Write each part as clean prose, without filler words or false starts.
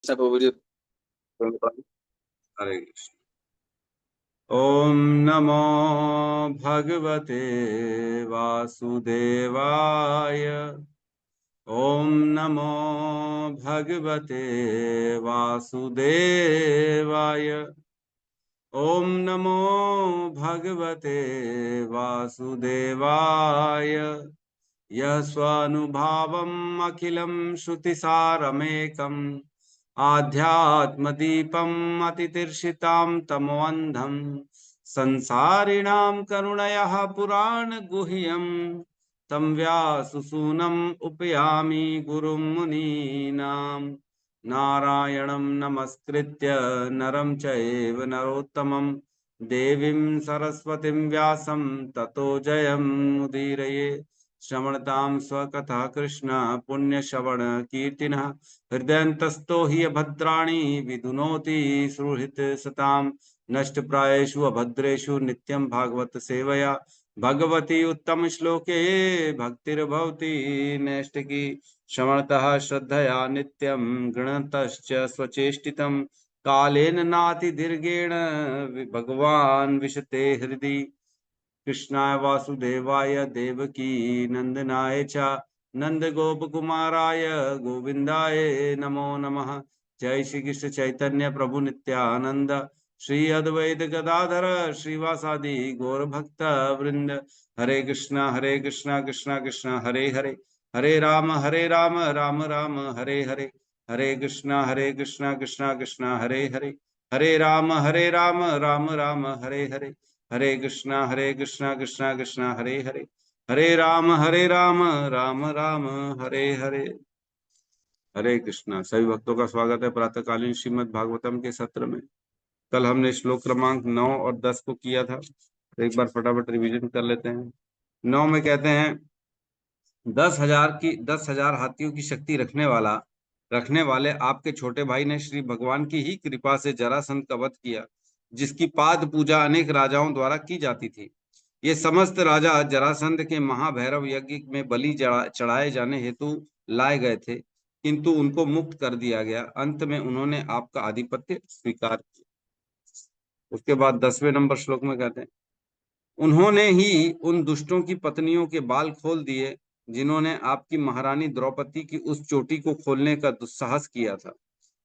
सब वीडियो। हरे कृष्ण। ओम नमो भगवते वासुदेवाय। ओम नमो भगवते वासुदेवाय। ओम नमो भगवते वासुदेवाय। यः स्वानुभावम् अखिलं श्रुतिसारमेकम् आध्यात्मदीपम् अतितीर्षितां तमोऽन्धम् संसारिणां करुणयः पुराणगुह्यम् तं व्याससूनम् उपयामि गुरुं मुनीनाम्। नारायणं नमस्कृत्य नरं चैव नरोत्तमं देवीं सरस्वतीं व्यासं ततो जयमुदीरये। श्रवणतां स्वकथा कृष्ण पुण्यश्रवण कीर्तिनः हृदयन्तस्थो हि अभद्राणि विधुनोति सुहृत् सतां नष्टप्रायेषु अभद्रेषु नित्यं भागवत सेवया भगवती उत्तम श्लोके भक्तिर्भवति नैष्टिकी। श्रवणतः श्रद्धया नित्यं गृणतश्च स्वचेष्टितं कालेन नातिदीर्घेण भगवान् विशते हृदि। कृष्णाय वासुदेवाय देवकी नंदनाय च नंद गोप कुमाराय गोविंदाय नमो नमः। जय श्री कृष्ण चैतन्य प्रभु नित्यानंद श्री अद्वैत गदाधर श्रीवासादि गौर भक्त वृंद। हरे कृष्णा कृष्णा कृष्णा हरे हरे हरे राम राम राम हरे हरे। हरे कृष्णा कृष्णा कृष्णा हरे हरे हरे राम राम हरे हरे। हरे कृष्णा कृष्णा कृष्णा हरे हरे हरे राम राम राम हरे हरे। हरे कृष्णा। सभी भक्तों का स्वागत है प्रातःकालीन श्रीमद् भागवतम के सत्र में। कल हमने श्लोक क्रमांक 9 और 10 को किया था, तो एक बार फटाफट रिवीजन कर लेते हैं। 9 में कहते हैं 10,000 हाथियों की शक्ति रखने वाले आपके छोटे भाई ने श्री भगवान की ही कृपा से जरासंध का वध किया, जिसकी पाद पूजा अनेक राजाओं द्वारा की जाती थी। ये समस्त राजा जरासंध के महाभैरव यज्ञ में बलि चढ़ाए जाने हेतु लाए गए थे, किंतु उनको मुक्त कर दिया गया। अंत में उन्होंने आपका आधिपत्य स्वीकार किया। उसके बाद 10वें नंबर श्लोक में कहते हैं उन्होंने ही उन दुष्टों की पत्नियों के बाल खोल दिए जिन्होंने आपकी महारानी द्रौपदी की उस चोटी को खोलने का दुस्साहस किया था,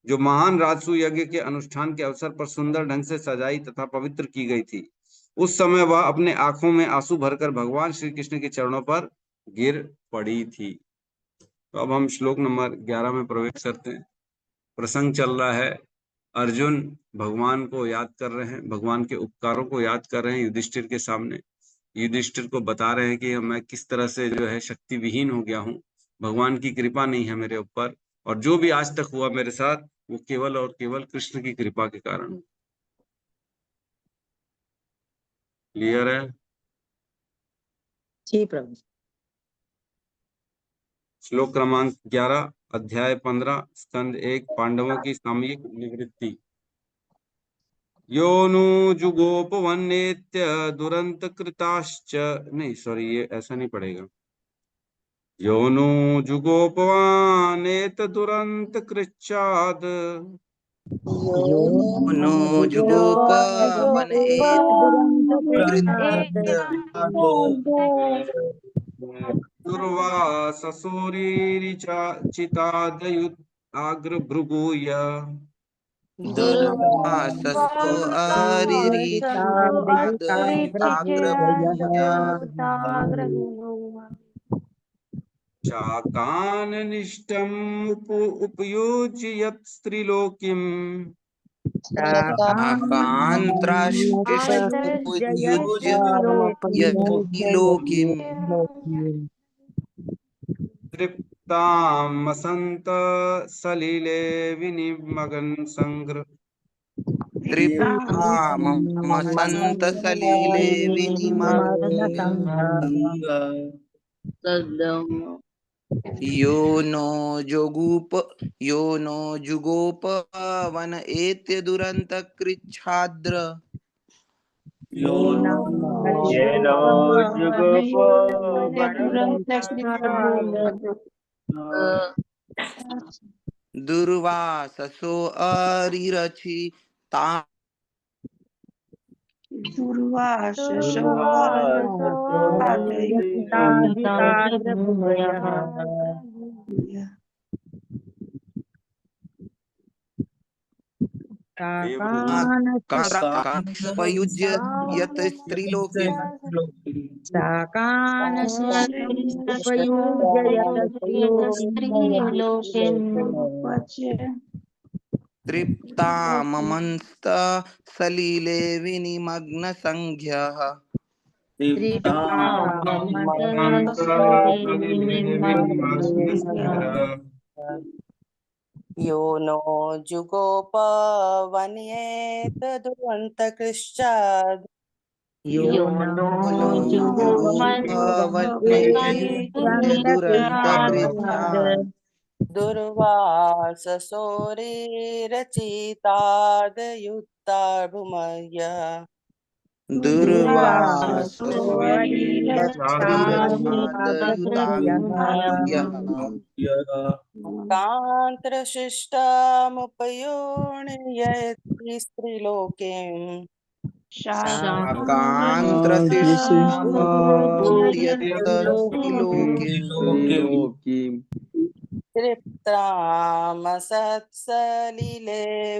जो महान राजसूय यज्ञ के अनुष्ठान के अवसर पर सुंदर ढंग से सजाई तथा पवित्र की गई थी। उस समय वह अपने आंखों में आंसू भरकर भगवान श्री कृष्ण के चरणों पर गिर पड़ी थी। तो अब हम श्लोक नंबर 11 में प्रवेश करते हैं। प्रसंग चल रहा है, अर्जुन भगवान को याद कर रहे हैं, भगवान के उपकारों को याद कर रहे हैं युधिष्ठिर के सामने। युधिष्ठिर को बता रहे हैं कि मैं किस तरह से जो है शक्ति विहीन हो गया हूँ, भगवान की कृपा नहीं है मेरे ऊपर, और जो भी आज तक हुआ मेरे साथ वो केवल और केवल कृष्ण की कृपा के कारण। क्लियर है? जी प्रभु। श्लोक क्रमांक 11, अध्याय 15, स्कंद 1, पांडवों की सामयिक निवृत्ति। योनु जुगोपवन्नेत्य दुरंत कृताश्च, नहीं सॉरी, ये ऐसा नहीं पड़ेगा। योनु जुगोपवानेत दुरंत कृच्छाद नो जुगोपवनेत दुर्वाससोरीरिचाचितादयुताग्रभृगूय दुर्वाससो चाकाननिष्टम् उपयुज्य यत् स्त्रीलोकिम् तृप्तामसन्त सलिले विनिमगन संग्र तृप्तामसन्त सलिले यो नो जुगोपवन एत्य दुरंत कृच्छाद्र दुर्वाससो अरिरचिता दुर्वाससोऽरिरचिताद्युताग्रभूमयः कांस्पयुज्य यत स्त्रीलोके साकानशिष्टमुपयुज्य यतस्त्रीलोकिम् तृप्ताममंस्त सलिले विनिमग्न संज्ञः यो नो जुगोपवन्येत दुरन्तकृश्चाद् यो नो जुगोपवन्येत दुर्वाससोरिरचितादयुक्ताभुमयः कान्त्रशिष्टमुपयोनियति स्त्रीलोकीम् तृप्तामसत्सलिले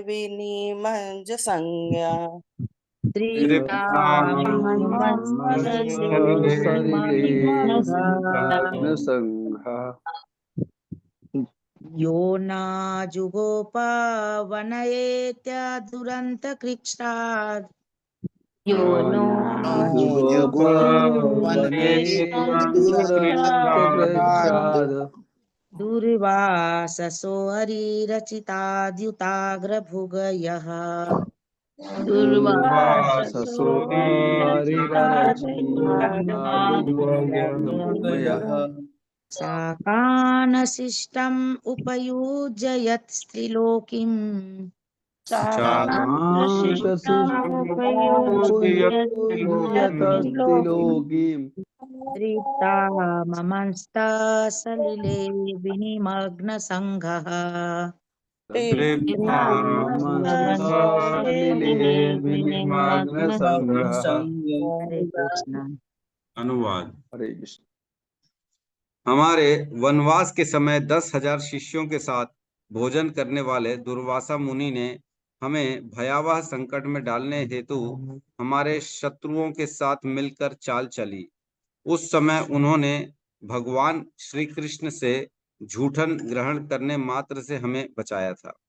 विनिमज्ज संज्ञा यो न जुगोपवनयेत्य दुरन्तकृच्छ्राद् यो नो दुर्वाससो हरिरचिताद्युताग्रभुगयः साकानशिष्टम् उपयुज्य यत् स्त्रीलोकीम् तृप्ताममंस्तसलिले विनिमग्न संघः हरे कृष्ण। अनुवाद। हरे कृष्ण। हमारे वनवास के समय 10,000 शिष्यों के साथ भोजन करने वाले दुर्वासा मुनि ने हमें भयावह संकट में डालने हेतु हमारे शत्रुओं के साथ मिलकर चाल चली। उस समय उन्होंने भगवान श्री कृष्ण से झूठन ग्रहण करने मात्र से हमें बचाया था।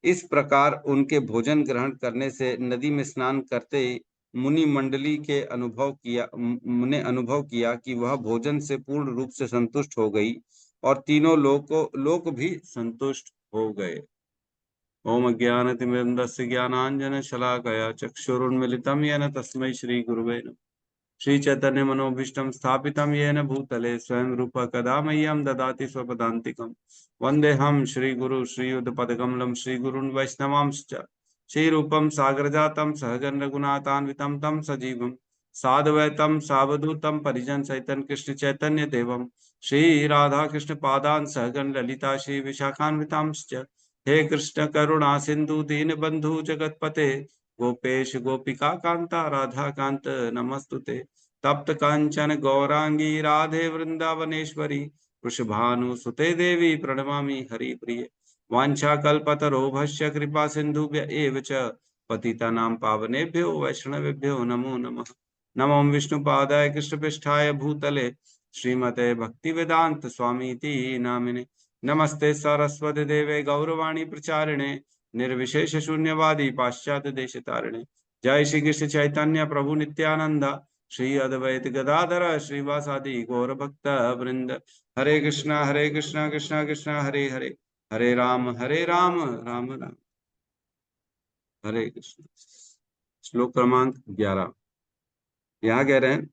इस प्रकार उनके भोजन ग्रहण करने से नदी में स्नान करते ही मुनि मंडली के अनुभव किया कि वह भोजन से पूर्ण रूप से संतुष्ट हो गई और तीनों लोक भी संतुष्ट हो गए। ओम अज्ञानतिमिरन्दस्य ज्ञानांजन शलाकया चक्षुरुन्मिलितं येन तस्मै श्री गुरुवे नमः। श्री चैतन्य मनोभीष्टं स्थापितं येन भूतले स्वयं रूप कदा मह्यं ददाति स्वपदान्तिकं। वन्देऽहं श्रीगुरु श्रीयुतपदकमलं श्रीगुरून् वैष्णवांश्च श्रीरूपं सागरजातं सहगण रघुनाथान्वितं तं सजीवं साद्वैतं सावधूतं परिजन सहितं कृष्ण चैतन्य देवं श्री राधा कृष्ण पादान् सहगण ललिता श्री विशाखान्वितांश्च। हे कृष्ण करुणा सिंधु दीनबंधु जगतपते गोपेश गोपिका कांता राधा कांत नमस्तुते। तप्त कांचन गौरांगी राधे वृंदावनेश्वरी वृषभानुसुते देवी प्रणमामि हरिप्रिये। वाञ्छाकल्पतरोभस्य कृपा सिन्धुभ्य एव च पतितानां पावनेभ्यो वैष्णवेभ्यो नमो नमः। नमो विष्णुपादाय कृष्णपृष्ठाय भूतले श्रीमते भक्तिवेदांत स्वामीति नामिने। नमस्ते सरस्वती देवे गौरवाणी प्रचारिणे निर्विशेष शून्यवादी पाश्चात्य देश तारिणे। जय श्री कृष्ण चैतन्य प्रभु नित्यानंद श्री अद्वैत गदाधर श्रीवासादि गौर भक्त वृंद। हरे कृष्णा कृष्णा कृष्णा हरे हरे हरे राम राम राम हरे कृष्ण। श्लोक क्रमांक 11 यहाँ कह रहे हैं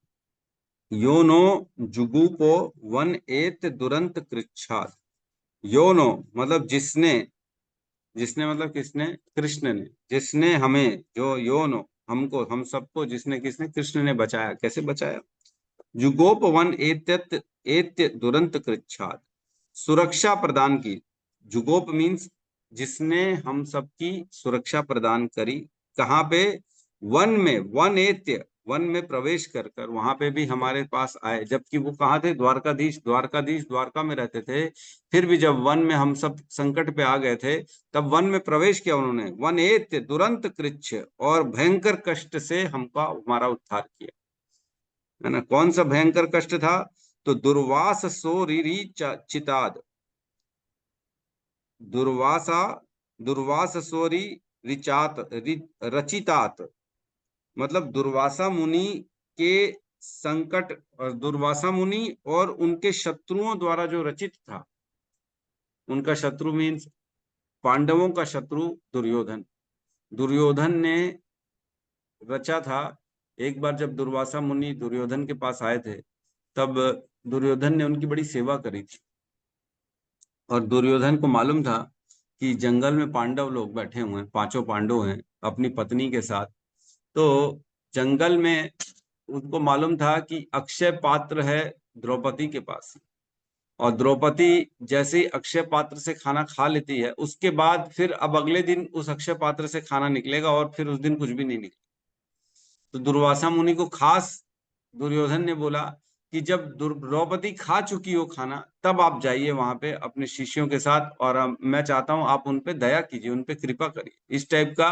यो नो जुगुपो वन एत दुरंत कृच्छाद। यो नो मतलब जिसने मतलब किसने? कृष्ण ने। जिसने हमें, जो यो नो हमको, हम सबको जिसने, किसने? कृष्ण ने बचाया। कैसे बचाया? जुगोप वन एत्य दुरंत कृच्छाद, सुरक्षा प्रदान की। जुगोप मीन्स जिसने हम सबकी सुरक्षा प्रदान करी। कहाँ पे? वन में, वन एत्य, वन में प्रवेश कर कर वहां पे भी हमारे पास आए, जबकि वो कहाँ थे? द्वारकाधीश द्वारका में रहते थे। फिर भी जब वन में हम सब संकट पे आ गए थे, तब वन में प्रवेश किया उन्होंने। वन एत्य दुरंत कृच्छ, और भयंकर कष्ट से हमका हमारा उद्धार किया, है ना। कौन सा भयंकर कष्ट था? तो दुर्वास सो रिरी चिताद, दुर्वासा दुर्वास सोरी रचितात, मतलब दुर्वासा मुनि के संकट, और दुर्वासा मुनि और उनके शत्रुओं द्वारा जो रचित था। उनका शत्रु मीन्स पांडवों का शत्रु दुर्योधन। दुर्योधन ने रचा था। एक बार जब दुर्वासा मुनि दुर्योधन के पास आए थे, तब दुर्योधन ने उनकी बड़ी सेवा करी थी, और दुर्योधन को मालूम था कि जंगल में पांडव लोग बैठे हुए हैं, पांचों पांडव हैं अपनी पत्नी के साथ। तो जंगल में उनको मालूम था कि अक्षय पात्र है द्रौपदी के पास, और द्रौपदी जैसे ही अक्षय पात्र से खाना खा लेती है, उसके बाद फिर अब अगले दिन उस अक्षय पात्र से खाना निकलेगा, और फिर उस दिन कुछ भी नहीं निकलेगा। तो दुर्वासा मुनि को खास दुर्योधन ने बोला कि जब द्रौपदी खा चुकी हो खाना, तब आप जाइए वहां पे अपने शिष्यों के साथ, और मैं चाहता हूं आप उन पे दया कीजिए, उन पे कृपा करिए। इस टाइप का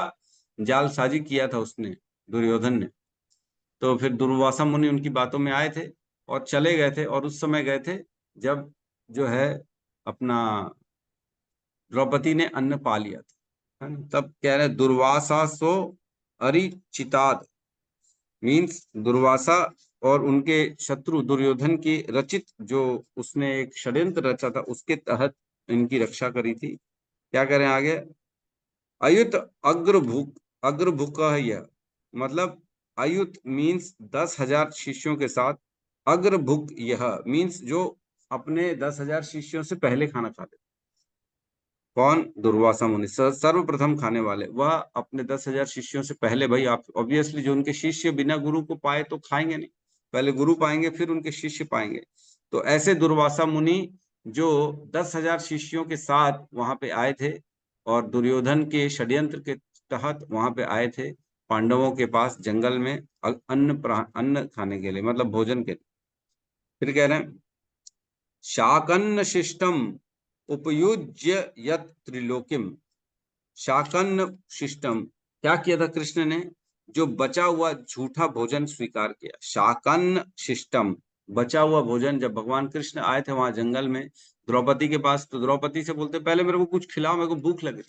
जालसाजी किया था उसने, दुर्योधन ने। तो फिर दुर्वासा मुनि उनकी बातों में आए थे और चले गए थे, और उस समय गए थे जब जो है अपना द्रौपदी ने अन्न पा लिया था, है ना। तब कह रहे दुर्वासा सो अरिचिताद, मीन्स दुर्वासा और उनके शत्रु दुर्योधन की रचित, जो उसने एक षड्यंत्र रचा था, उसके तहत इनकी रक्षा करी थी। क्या करें आगे? अयुत अग्रभुक, यह मतलब अयुत मीन्स 10,000 शिष्यों के साथ, अग्रभुक यह मीन्स जो अपने 10,000 शिष्यों से पहले खाना खाते। कौन? दुर्वासा मुनि, सर्वप्रथम खाने वाले, वह अपने 10,000 शिष्यों से पहले। भाई आप ऑब्वियसली जो उनके शिष्य बिना गुरु को पाए तो खाएंगे नहीं, पहले गुरु पाएंगे फिर उनके शिष्य पाएंगे। तो ऐसे दुर्वासा मुनि जो 10,000 शिष्यों के साथ वहां पे आए थे, और दुर्योधन के षड्यंत्र के तहत वहां पे आए थे पांडवों के पास जंगल में अन्न खाने के लिए, मतलब भोजन के लिए। फिर कह रहे हैं शाकन्न शिष्टम उपयुज्य यत त्रिलोकिम, शाकन्न शिष्टम, क्या किया था कृष्ण ने? जो बचा हुआ झूठा भोजन स्वीकार किया। शाकन्न शिष्टम, बचा हुआ भोजन। जब भगवान कृष्ण आए थे वहां जंगल में द्रौपदी के पास, तो द्रौपदी से बोलते पहले मेरे को कुछ खिलाओ, मेरे को भूख लगी।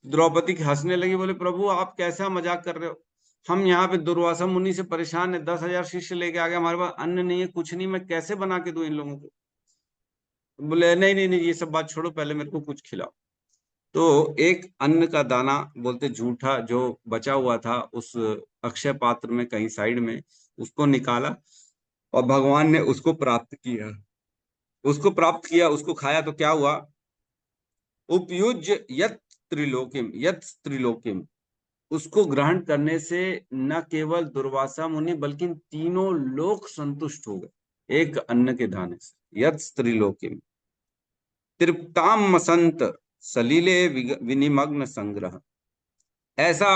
द्रौपदी हंसने लगी, बोले प्रभु आप कैसा मजाक कर रहे हो, हम यहाँ पे दुर्वासा मुनि से परेशान है, 10,000 शिष्य लेके आ गए, हमारे पास अन्न नहीं है, कुछ नहीं, मैं कैसे बना के दूं इन लोगों को। बोले नहीं नहीं नहीं, ये सब बात छोड़ो, पहले मेरे को कुछ खिलाओ। तो एक अन्न का दाना बोलते झूठा जो बचा हुआ था उस अक्षय पात्र में कहीं साइड में, उसको निकाला, और भगवान ने उसको प्राप्त किया, उसको खाया। तो क्या हुआ? उपयुज्य यत त्रिलोकिम, उसको ग्रहण करने से न केवल दुर्वासा मुनि बल्कि तीनों लोक संतुष्ट हो गए, एक अन्न के दाने से। यत त्रिलोकिम तृप्ताम मसंत सलीले विनिमग्न संग्रह, ऐसा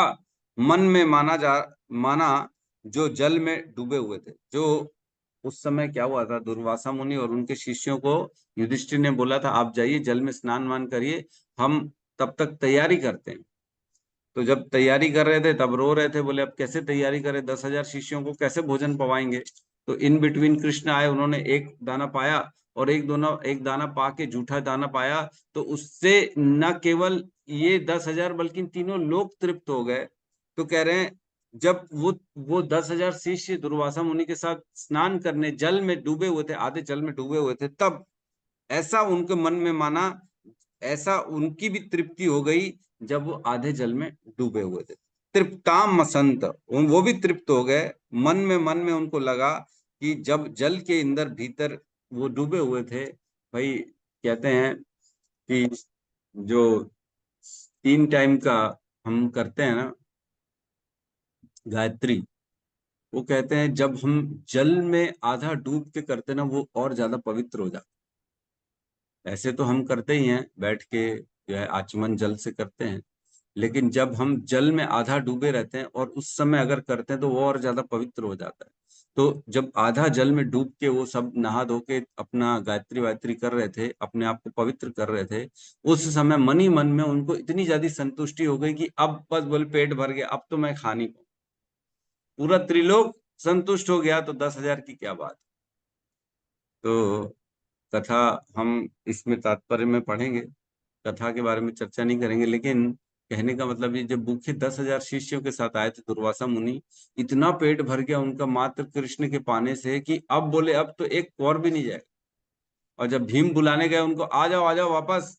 मन में माना जो जल में डूबे हुए थे। जो उस समय क्या हुआ था, दुर्वासा मुनि और उनके शिष्यों को युधिष्ठिर ने बोला था आप जाइए जल में स्नान मान करिए, हम तब तक तैयारी करते हैं। तो जब तैयारी कर रहे थे तब रो रहे थे, बोले अब कैसे तैयारी करें, 10,000 शिष्यों को कैसे भोजन पवाएंगे। तो इन बिटवीन कृष्ण आए, उन्होंने एक दाना पाया, और एक दाना पाके झूठा दाना पाया, तो उससे न केवल ये 10,000 बल्कि तीनों लोग तृप्त हो गए। तो कह रहे हैं जब वो 10,000 शिष्य दुर्वासा मुनि के साथ स्नान करने जल में डूबे हुए थे, आधे जल में डूबे हुए थे, तब ऐसा उनके मन में माना, ऐसा उनकी भी तृप्ति हो गई जब वो आधे जल में डूबे हुए थे। तृप्ताम मसंत, वो भी तृप्त हो गए। मन में उनको लगा कि जब जल के अंदर भीतर वो डूबे हुए थे, भाई कहते हैं कि जो 3 टाइम का हम करते हैं ना गायत्री, वो कहते हैं जब हम जल में आधा डूब के करते ना, वो और ज्यादा पवित्र हो जाता। ऐसे तो हम करते ही हैं, बैठ के जो है आचमन जल से करते हैं, लेकिन जब हम जल में आधा डूबे रहते हैं और उस समय अगर करते हैं तो वो और ज्यादा पवित्र हो जाता है। तो जब आधा जल में डूब के वो सब नहा धो के अपना गायत्री वायत्री कर रहे थे, अपने आप को पवित्र कर रहे थे, उस समय मन ही मन में उनको इतनी ज्यादा संतुष्टि हो गई कि अब बस बोले पेट भर गया, अब तो मैं खा नहीं पाऊँ। पूरा त्रिलोक संतुष्ट हो गया, तो 10,000 की क्या बात। तो कथा हम इसमें तात्पर्य में पढ़ेंगे, कथा के बारे में चर्चा नहीं करेंगे, लेकिन कहने का मतलब ये, जब भूखे 10,000 शिष्यों के साथ आए थे दुर्वासा मुनि, इतना पेट भर गया उनका मात्र कृष्ण के पाने से कि अब बोले अब तो एक और भी नहीं जाएगा। और जब भीम बुलाने गए उनको, आ जाओ वापस,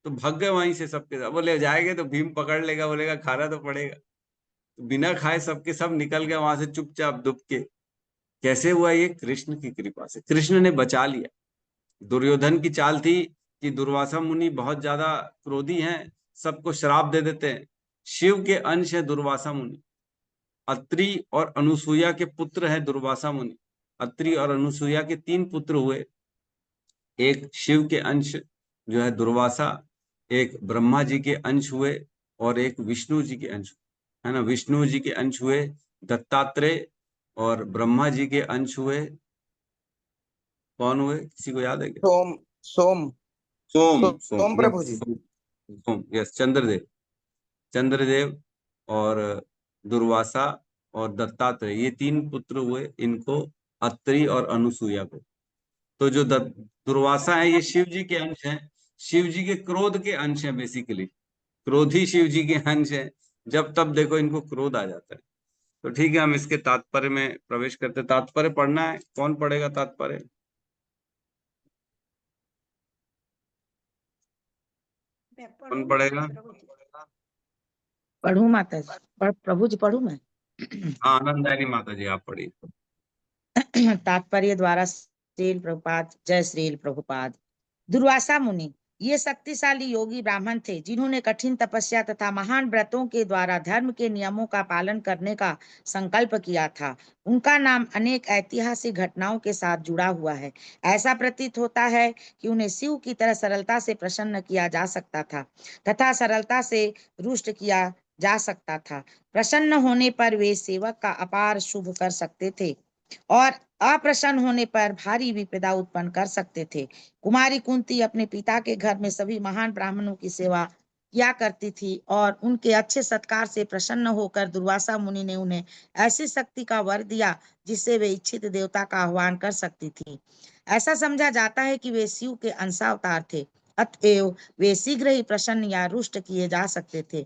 तो भाग गए वहीं से सबके सब। बोले जाएंगे तो भीम पकड़ लेगा, बोलेगा खाना तो पड़ेगा। तो बिना खाए सबके सब निकल गए वहां से चुपचाप दुब के। कैसे हुआ ये? कृष्ण की कृपा से, कृष्ण ने बचा लिया। दुर्योधन की चाल थी कि दुर्वासा मुनि बहुत ज्यादा क्रोधी हैं, सबको श्राप दे देते हैं। शिव के अंश है दुर्वासा मुनि, अत्रि और अनुसुईया के पुत्र है दुर्वासा मुनि। अत्रि और अनुसुईया के 3 पुत्र हुए, एक शिव के अंश जो है दुर्वासा, एक ब्रह्मा जी के अंश हुए, और एक विष्णु जी के अंश, है ना। विष्णु जी के अंश हुए दत्तात्रेय, और ब्रह्मा जी के अंश हुए, कौन हुए, किसी को याद है क्या? सोम सोम सोम, सोम, सोम प्रभु जी। सोम, यस, चंद्रदेव। चंद्रदेव और दुर्वासा और दत्तात्रेय, ये 3 पुत्र हुए इनको, अत्रि और अनुसुईया को। तो जो दुर्वासा है ये शिव जी के अंश हैं, शिव जी के क्रोध के अंश हैं, बेसिकली क्रोधी शिव जी के अंश हैं। जब तब देखो इनको क्रोध आ जाता है। तो ठीक है, हम इसके तात्पर्य में प्रवेश करते। तात्पर्य पढ़ना है, कौन पढ़ेगा तात्पर्य? कौन पढ़ेगा? पढ़ू माता जी, प्रभु जी पढ़ू मैं। हाँ, आनंदायनी माता जी आप पढ़िए। तात्पर्य द्वारा श्रील प्रभुपाद, जय श्रील प्रभुपाद। दुर्वासा मुनि ये शक्तिशाली योगी ब्राह्मण थे जिन्होंने कठिन तपस्या तथा महान व्रतों के द्वारा धर्म के नियमों का पालन करने का संकल्प किया था। उनका नाम अनेक ऐतिहासिक घटनाओं के साथ जुड़ा हुआ है। ऐसा प्रतीत होता है कि उन्हें शिव की तरह सरलता से प्रसन्न किया जा सकता था तथा सरलता से रुष्ट किया जा सकता था। प्रसन्न होने पर वे सेवक का अपार शुभ कर सकते थे और अप्रसन्न होने पर भारी विपदा उत्पन्न कर सकते थे। कुमारी कुंती अपने पिता के घर में सभी महान ब्राह्मणों की सेवा किया करती थी और उनके अच्छे सत्कार से प्रसन्न होकर दुर्वासा मुनि ने उन्हें ऐसी शक्ति का वर दिया जिससे वे इच्छित देवता का आह्वान कर सकती थी। ऐसा समझा जाता है कि वे शिव के अंशावतार थे, अतएव वे शीघ्र ही प्रसन्न या रुष्ट किए जा सकते थे।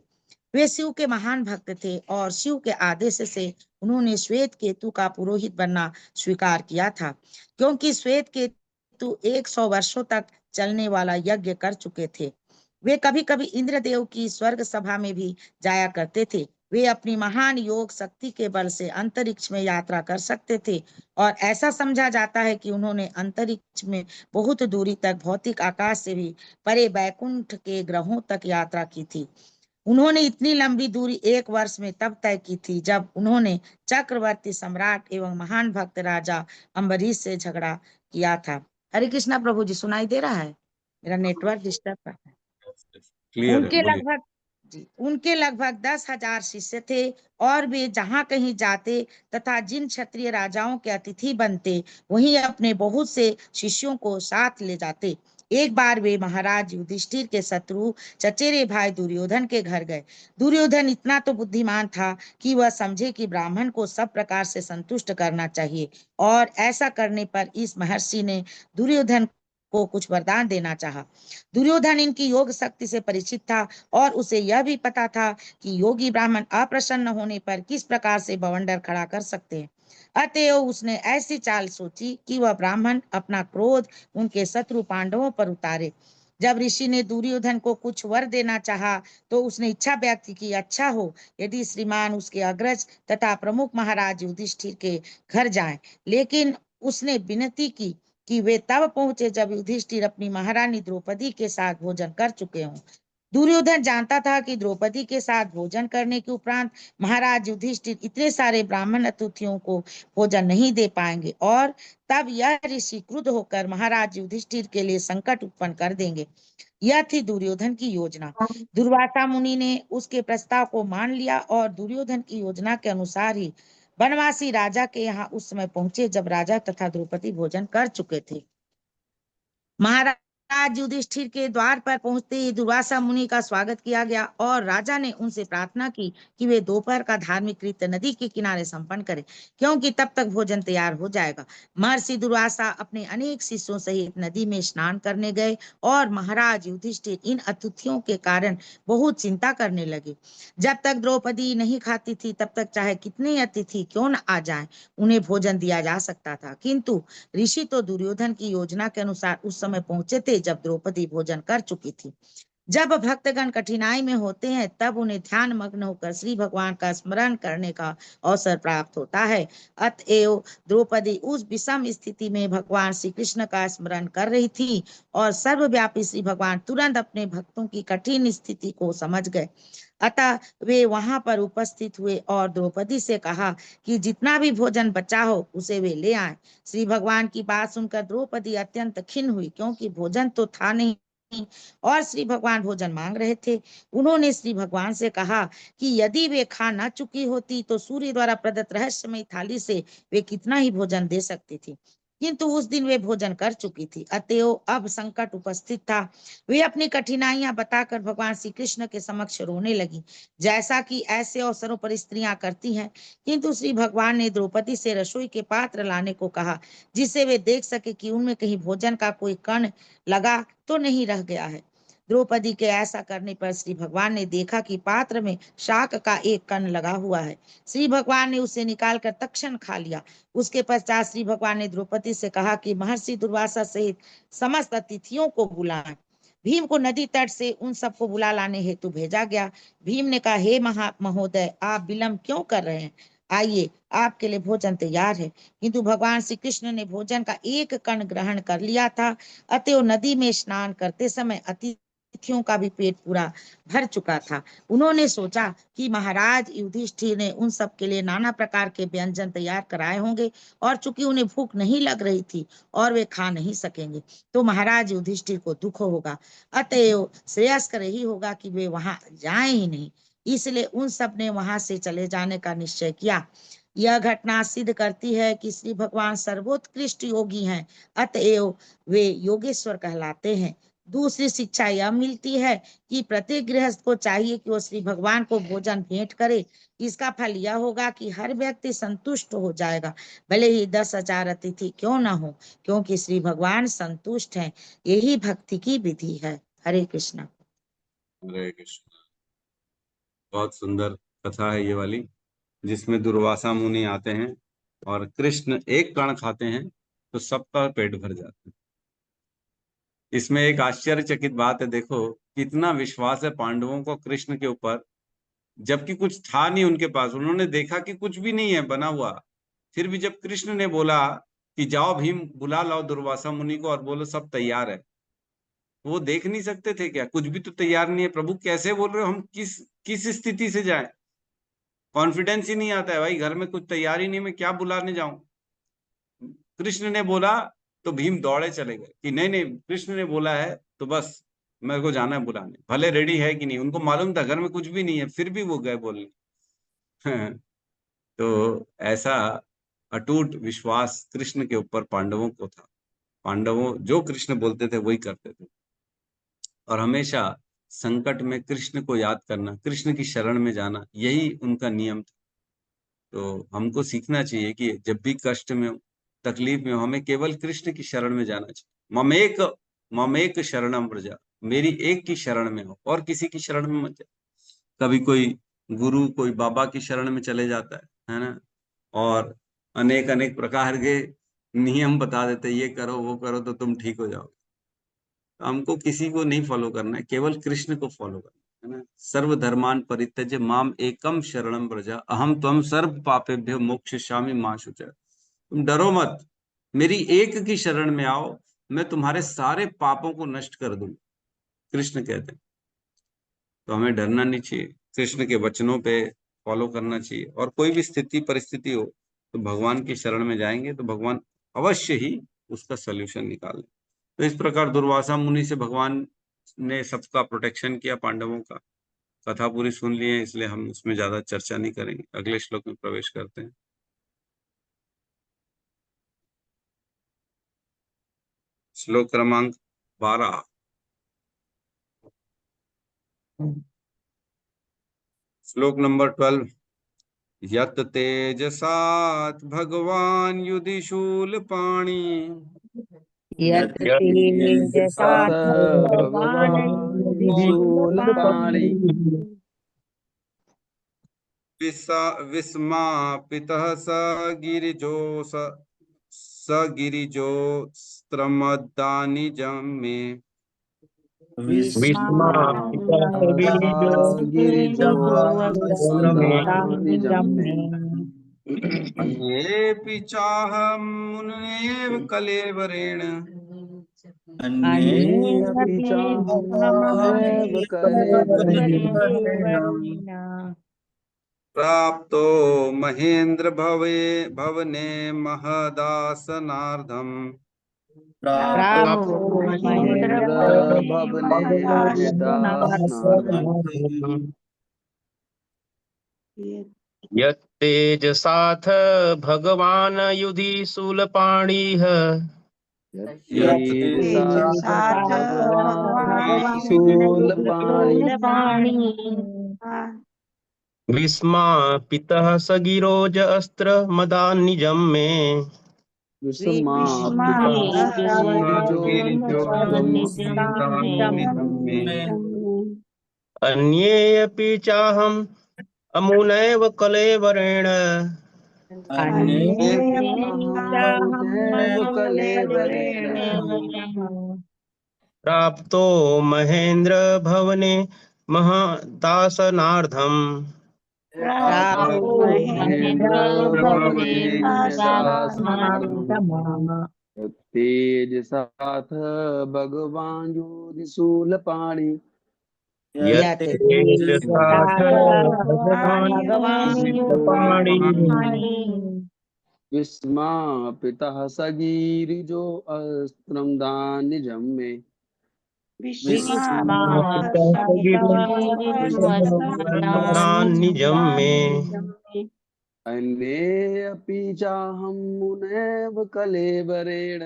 वे शिव के महान भक्त थे और शिव के आदेश से उन्होंने श्वेत केतु का पुरोहित बनना स्वीकार किया था, क्योंकि श्वेत केतु 100 वर्षों तक चलने वाला यज्ञ कर चुके थे। वे कभी कभी इंद्रदेव की स्वर्ग सभा में भी जाया करते थे। वे अपनी महान योग शक्ति के बल से अंतरिक्ष में यात्रा कर सकते थे और ऐसा समझा जाता है कि उन्होंने अंतरिक्ष में बहुत दूरी तक भौतिक आकाश से भी परे बैकुंठ के ग्रहों तक यात्रा की थी। उन्होंने इतनी लंबी दूरी 1 वर्ष में तब तय की थी जब उन्होंने चक्रवर्ती सम्राट एवं महान भक्त राजा अम्बरीश से झगड़ा किया था। हरे कृष्णा प्रभु जी, सुनाई दे रहा है? मेरा नेटवर्क डिस्टर्ब कर रहा है। क्लियर है, उनके बोलिए। लगभग उनके लगभग 10,000 शिष्य थे और वे जहां कहीं जाते तथा जिन क्षत्रिय राजाओं के अतिथि बनते वहीं अपने बहुत से शिष्यों को साथ ले जाते। एक बार वे महाराज युधिष्ठिर के शत्रु चचेरे भाई दुर्योधन के घर गए। दुर्योधन इतना तो बुद्धिमान था कि वह समझे कि ब्राह्मण को सब प्रकार से संतुष्ट करना चाहिए और ऐसा करने पर इस महर्षि ने दुर्योधन को कुछ वरदान देना चाहा। दुर्योधन इनकी योग शक्ति से परिचित था और उसे यह भी पता था कि योगी ब्राह्मण अप्रसन्न होने पर किस प्रकार से बवंडर खड़ा कर सकते हैं। अतएव उसने ऐसी चाल सोची कि वह ब्राह्मण अपना क्रोध उनके शत्रु पांडवों पर उतारे। जब ऋषि ने दुर्योधन को कुछ वर देना चाहा तो उसने इच्छा व्यक्त की, अच्छा हो यदि श्रीमान उसके अग्रज तथा प्रमुख महाराज युधिष्ठिर के घर जाएं। लेकिन उसने विनती की कि वे तब पहुंचे जब युधिष्ठिर अपनी महारानी द्रौपदी के साथ भोजन कर चुके हों। दुर्योधन जानता था कि द्रौपदी के साथ भोजन करने के उपरांत महाराज युधिष्ठिर इतने सारे ब्राह्मण अतिथियों को भोजन नहीं दे पाएंगे और तब यह ऋषि क्रुद्ध होकर महाराज युधिष्ठिर के लिए संकट उत्पन्न कर देंगे। यह थी दुर्योधन की योजना। दुर्वासा मुनि ने उसके प्रस्ताव को मान लिया और दुर्योधन की योजना के अनुसार ही बनवासी राजा के यहाँ उस समय पहुंचे जब राजा तथा द्रौपदी भोजन कर चुके थे। महाराज युधिष्ठिर के द्वार पर पहुंचते ही दुर्वासा मुनि का स्वागत किया गया और राजा ने उनसे प्रार्थना की कि वे दोपहर का धार्मिक कृत्य नदी के किनारे संपन्न करें, क्योंकि तब तक भोजन तैयार हो जाएगा। महर्षि दुर्वासा अपने अनेक शिष्यों सहित नदी में स्नान करने गए और महाराज युधिष्ठिर इन अतिथियों के कारण बहुत चिंता करने लगे। जब तक द्रौपदी नहीं खाती थी तब तक चाहे कितने अतिथि क्यों न आ जाए उन्हें भोजन दिया जा सकता था, किंतु ऋषि तो दुर्योधन की योजना के अनुसार उस समय पहुंचे थे जब द्रौपदी भोजन कर चुकी थी। जब भक्तगण कठिनाई में होते हैं तब उन्हें ध्यान मग्न होकर श्री भगवान का स्मरण करने का अवसर प्राप्त होता है। अतएव द्रौपदी उस विषम स्थिति में भगवान श्री कृष्ण का स्मरण कर रही थी और सर्वव्यापी श्री भगवान तुरंत अपने भक्तों की कठिन स्थिति को समझ गए। अतः वे वहां पर उपस्थित हुए और द्रौपदी से कहा कि जितना भी भोजन बचा हो उसे वे ले आए। श्री भगवान की बात सुनकर द्रौपदी अत्यंत खिन्न हुई, क्योंकि भोजन तो था नहीं और श्री भगवान भोजन मांग रहे थे। उन्होंने श्री भगवान से कहा कि यदि वे खा न चुकी होती तो सूर्य द्वारा प्रदत्त रहस्यमय थाली से वे कितना ही भोजन दे सकती थी, किंतु उस दिन वे भोजन कर चुकी थी। अतएव अब संकट उपस्थित था। वे अपनी कठिनाइयां बताकर भगवान श्री कृष्ण के समक्ष रोने लगी, जैसा कि ऐसे अवसरों पर स्त्रियां करती हैं। किंतु श्री भगवान ने द्रौपदी से रसोई के पात्र लाने को कहा, जिससे वे देख सके कि उनमें कहीं भोजन का कोई कण लगा तो नहीं रह गया है। द्रौपदी के ऐसा करने पर श्री भगवान ने देखा कि पात्र में शाक का एक कण लगा हुआ है। श्री भगवान ने उसे निकालकर तत्क्षण खा लिया। उसके पश्चात श्री भगवान ने द्रौपदी से कहा कि महर्षि दुर्वासा सहित समस्त अतिथियों को बुलाएं। भीम को नदी तट से उन सबको बुला लाने हेतु भेजा गया। भीम ने कहा, हे महोदय, आप विलंब क्यों कर रहे हैं? आइए, आपके लिए भोजन तैयार है। किंतु भगवान श्री कृष्ण ने भोजन का एक कण ग्रहण कर लिया था। अतएव नदी में स्नान करते समय अतिथियों का भी पेट पूरा भर चुका था। उन्होंने सोचा कि महाराज युधिष्ठिर ने उन सब के लिए नाना प्रकार के व्यंजन तैयार कराए होंगे और चूंकि उन्हें भूख नहीं लग रही थी और वे खा नहीं सकेंगे तो महाराज युधिष्ठिर को दुख होगा। अतएव श्रेयस्कर यही होगा कि वे वहां जाएं ही नहीं। इसलिए उन सब ने वहां से चले जाने का निश्चय किया। यह घटना सिद्ध करती है कि श्री भगवान सर्वोत्कृष्ट योगी हैं, अतएव वे योगेश्वर कहलाते हैं। दूसरी शिक्षा यह मिलती है कि प्रत्येक गृहस्थ को चाहिए कि वो श्री भगवान को भोजन भेंट करे। इसका फल यह होगा कि हर व्यक्ति संतुष्ट हो जाएगा, भले ही 10,000 अतिथि क्यों ना हो, क्योंकि श्री भगवान संतुष्ट हैं। यही भक्ति की विधि है। हरे कृष्णा। हरे कृष्ण। बहुत सुंदर कथा है ये वाली, जिसमें दुर्वासा मुनि आते हैं और कृष्ण एक कण खाते हैं तो सबका पेट भर जाता है। इसमें एक आश्चर्यचकित बात है, देखो कितना विश्वास है पांडवों को कृष्ण के ऊपर, जबकि कुछ था नहीं उनके पास। उन्होंने देखा कि कुछ भी नहीं है बना हुआ, फिर भी जब कृष्ण ने बोला कि जाओ भीम बुला लाओ दुर्वासा मुनि को और बोलो सब तैयार है, वो देख नहीं सकते थे क्या? कुछ भी तो तैयार नहीं है प्रभु, कैसे बोल रहे हो? हम किस किस स्थिति से जाएं? कॉन्फिडेंस ही नहीं आता है भाई, घर में कुछ तैयारी नहीं, मैं क्या बुलाने जाऊं? कृष्ण ने बोला तो भीम दौड़े चले गए कि नहीं नहीं, कृष्ण ने बोला है तो बस मेरे को जाना है बुलाने, भले रेडी है कि नहीं। उनको मालूम था घर में कुछ भी नहीं है, फिर भी वो गए बोलने। तो ऐसा अटूट विश्वास कृष्ण के ऊपर पांडवों को था। पांडवों जो कृष्ण बोलते थे वही करते थे, और हमेशा संकट में कृष्ण को याद करना, कृष्ण की शरण में जाना, यही उनका नियम था। तो हमको सीखना चाहिए कि जब भी कष्ट में हो, तकलीफ में हो, हमें केवल कृष्ण की शरण में जाना चाहिए। ममेक शरणम व्रजा, मेरी एक की शरण में हो और किसी की शरण में मत जाओ। कभी कोई गुरु, कोई बाबा की शरण में चले जाता है ना, और अनेक अनेक प्रकार के नियम बता देते, ये करो वो करो तो तुम ठीक हो जाओगे। तो हमको किसी को नहीं फॉलो करना है, केवल कृष्ण को फॉलो करना है ना। सर्वधर्मान परित्यज्य माम एकम शरणम व्रजा अहम त्वम सर्व पापेभ्यो मोक्षयिष्यामि मा शुचः। तुम डरो मत, मेरी एक की शरण में आओ, मैं तुम्हारे सारे पापों को नष्ट कर दूं, कृष्ण कहते हैं। तो हमें डरना नहीं चाहिए, कृष्ण के वचनों पे फॉलो करना चाहिए, और कोई भी स्थिति परिस्थिति हो तो भगवान की शरण में जाएंगे तो भगवान अवश्य ही उसका सल्यूशन निकाले। तो इस प्रकार दुर्वासा मुनि से भगवान ने सबका प्रोटेक्शन किया, पांडवों का। कथा पूरी सुन लिए, इसलिए हम उसमें ज्यादा चर्चा नहीं करेंगे, अगले श्लोक में प्रवेश करते हैं। श्लोक क्रमांक 12। श्लोक नंबर 12। यत तेजसात् भगवान युधि शूल पाणी, यत् तेजसा भगवान् शूलपाणि विस्मापितः स गिरिजोस्त्रमदानिजं मे। अन्येऽपि चाहं मुनेव कलेवरेण, अन्येऽपि चाहमेव कलेवरेण प्राप्तो महेन्द्र भवने महदासनार्धम्। प्राप्तो महेन्द्र भवने महदासनार्धम्। यत्तेजसाथ भगवान युधि शूलपाणिः, यत्तेजसाथ भगवान् शूलपाणि विस्मापितः स गिरोज अस्त्र मदान्निजं मे। विस्मापितः अन्येऽपि चाहम् अमुनैव कलेवरेण, प्राप्तो महेन्द्र भवने महदासनार्धम्। तेजसाथ भगवान युधि शूलपाणि यत्तेजसाथ भगवान् विस्मापितः स गिरिजो अस्त्रं दानिजं मे। निजं मे। अन्येऽपि चाहं मुनेव कलेवरेण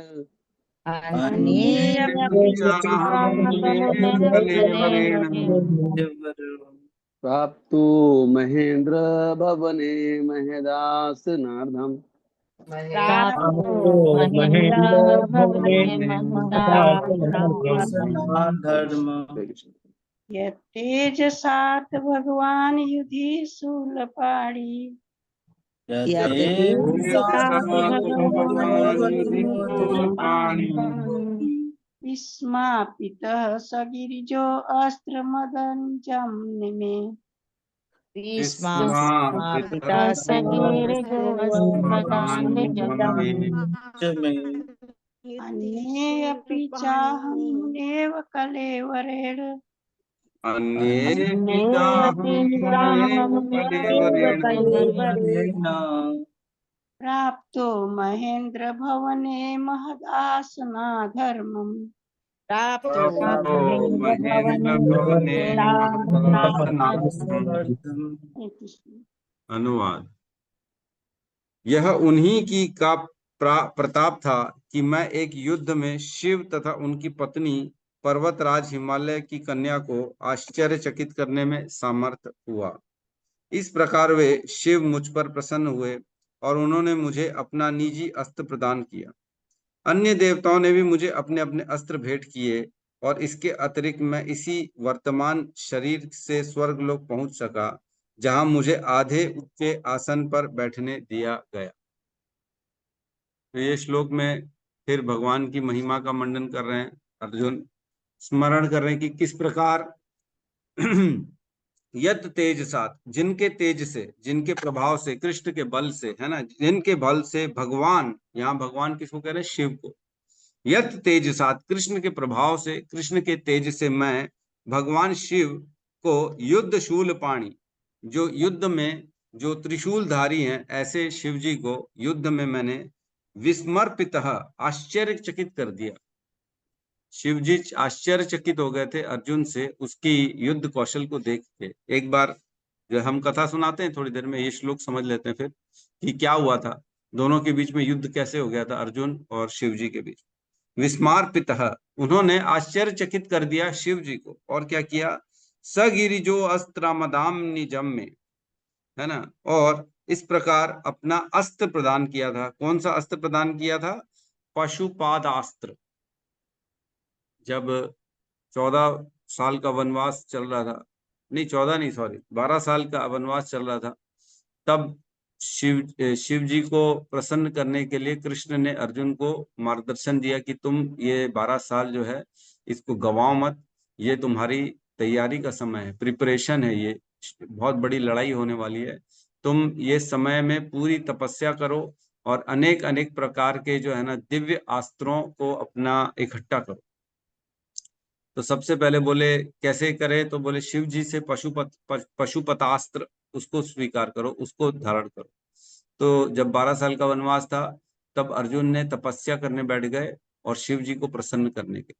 प्राप्तो महेन्द्र भवने महदासनार्धम्। यत्तेजसात् भगवान युधि शूलपाणि विस्मापितः स गिरिजो अस्त्रमदनिजं मे। अन्येऽपि चाहं मुनेव कलेवरेण प्राप्तो महेन्द्र भवने महदासना धर्मम्। अनुवाद। यह उन्हीं की का प्रताप था कि मैं एक युद्ध में शिव तथा उनकी पत्नी पर्वतराज हिमालय की कन्या को आश्चर्यचकित करने में समर्थ हुआ। इस प्रकार वे शिव मुझ पर प्रसन्न हुए और उन्होंने मुझे अपना निजी अस्त्र प्रदान किया। अन्य देवताओं ने भी मुझे अपने अपने अस्त्र भेंट किए, और इसके अतिरिक्त मैं इसी वर्तमान शरीर से स्वर्गलोक पहुंच सका, जहां मुझे आधे ऊंचे आसन पर बैठने दिया गया। तो ये श्लोक में फिर भगवान की महिमा का मंडन कर रहे हैं। अर्जुन स्मरण कर रहे हैं कि किस प्रकार यत तेज साथ, जिनके तेज से, जिनके प्रभाव से, कृष्ण के बल से, है ना, जिनके बल से भगवान, यहाँ भगवान किसको कह रहे हैं? शिव को। यत तेज साथ, कृष्ण के प्रभाव से, कृष्ण के तेज से मैं भगवान शिव को युद्ध शूल पाणी, जो युद्ध में जो त्रिशूलधारी हैं, ऐसे शिव जी को युद्ध में मैंने विस्मर्पित आश्चर्यचकित कर दिया। शिव जी आश्चर्यचकित हो गए थे अर्जुन से उसकी युद्ध कौशल को देख के। एक बार जो हम कथा सुनाते हैं थोड़ी देर में, ये श्लोक समझ लेते हैं फिर कि क्या हुआ था, दोनों के बीच में युद्ध कैसे हो गया था अर्जुन और शिव जी के बीच। विस्मार्पित, उन्होंने आश्चर्यचकित कर दिया शिव जी को। और क्या किया, सगिरिजो अस्त्रमदाम निजम में, है ना। और इस प्रकार अपना अस्त्र प्रदान किया था। कौन सा अस्त्र प्रदान किया था, पशुपादास्त्र। जब 14 साल का वनवास चल रहा था, नहीं 14 नहीं, सॉरी 12 साल का वनवास चल रहा था, तब शिव जी को प्रसन्न करने के लिए कृष्ण ने अर्जुन को मार्गदर्शन दिया कि तुम ये 12 साल जो है इसको गवाओ मत, ये तुम्हारी तैयारी का समय है, प्रिपरेशन है, ये बहुत बड़ी लड़ाई होने वाली है, तुम ये समय में पूरी तपस्या करो और अनेक अनेक प्रकार के जो है ना दिव्य अस्त्रों को अपना इकट्ठा करो। तो सबसे पहले बोले कैसे करें, तो बोले शिव जी से पशुपतास्त्र उसको स्वीकार करो, उसको धारण करो। तो जब 12 साल का वनवास था तब अर्जुन ने तपस्या करने बैठ गए और शिव जी को प्रसन्न करने के,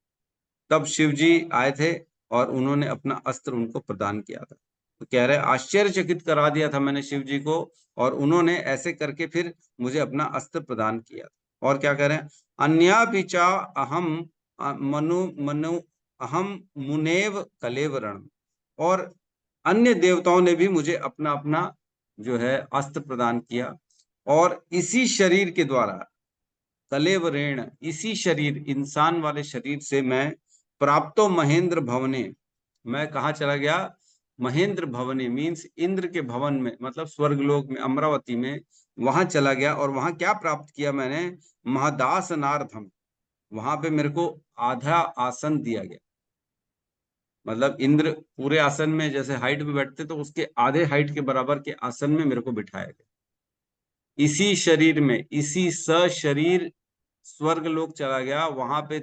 तब शिव जी आए थे और उन्होंने अपना अस्त्र उनको प्रदान किया था। तो कह रहे आश्चर्यचकित करा दिया था मैंने शिव जी को, और उन्होंने ऐसे करके फिर मुझे अपना अस्त्र प्रदान किया। और क्या कह रहे हैं, अन्या पिचा अहम मनु अहम मुनेव कलेवरण, और अन्य देवताओं ने भी मुझे अपना अपना जो है अस्त्र प्रदान किया। और इसी शरीर के द्वारा कलेवरेण, इसी शरीर इंसान वाले शरीर से मैं प्राप्तो महेंद्र भवने, मैं कहा चला गया, महेंद्र भवने मीन्स इंद्र के भवन में, मतलब स्वर्गलोक में, अमरावती में, वहां चला गया। और वहां क्या प्राप्त किया मैंने, महदासनार्थम, वहां पे मेरे को आधा आसन दिया गया। मतलब इंद्र पूरे आसन में जैसे हाइट में बैठते तो उसके आधे हाइट के बराबर के आसन में मेरे को बिठाया गया। इसी शरीर में, इसी सशरीर स्वर्ग लोक चला गया, वहां पे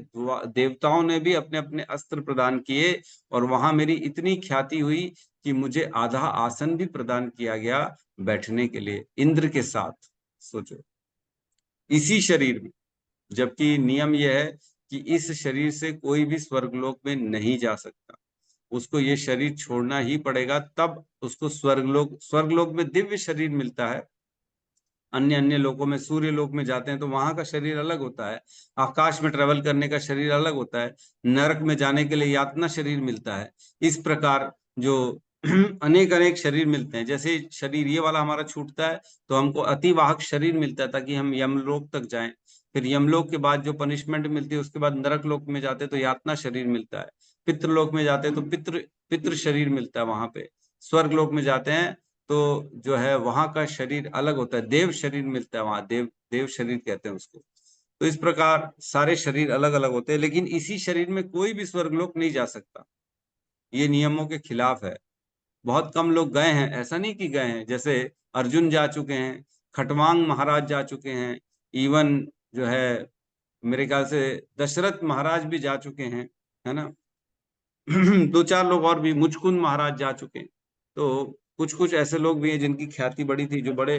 देवताओं ने भी अपने अपने अस्त्र प्रदान किए और वहां मेरी इतनी ख्याति हुई कि मुझे आधा आसन भी प्रदान किया गया बैठने के लिए इंद्र के साथ। सोचो, इसी शरीर में, जबकि नियम यह है कि इस शरीर से कोई भी स्वर्गलोक में नहीं जा सकता, उसको ये शरीर छोड़ना ही पड़ेगा, तब उसको स्वर्गलोक में दिव्य शरीर मिलता है। अन्य अन्य लोकों में, सूर्य लोक में जाते हैं तो वहां का शरीर अलग होता है, आकाश में ट्रेवल करने का शरीर अलग होता है, नरक में जाने के लिए यातना शरीर मिलता है। इस प्रकार जो अनेक अनेक शरीर मिलते हैं, जैसे शरीर ये वाला हमारा छूटता है तो हमको अतिवाहक शरीर मिलता है ताकि हम यमलोक तक जाएं, फिर यमलोक के बाद जो पनिशमेंट मिलती है उसके बाद नरक लोक में जाते तो यातना शरीर मिलता है, पितृलोक में जाते हैं तो पितृ शरीर मिलता है वहां पे, स्वर्ग लोक में जाते हैं तो जो है वहां का शरीर अलग होता है, देव शरीर मिलता है वहां, देव शरीर कहते हैं उसको। तो इस प्रकार सारे शरीर अलग अलग होते हैं, लेकिन इसी शरीर में कोई भी स्वर्गलोक नहीं जा सकता, ये नियमों के खिलाफ है। बहुत कम लोग गए हैं, ऐसा नहीं कि गए हैं, जैसे अर्जुन जा चुके हैं, खटवांग महाराज जा चुके हैं, इवन जो है मेरे ख्याल से दशरथ महाराज भी जा चुके हैं, है ना। 2-4 लोग और भी, मुचकुंद महाराज जा चुके हैं। तो कुछ कुछ ऐसे लोग भी हैं जिनकी ख्याति बड़ी थी, जो बड़े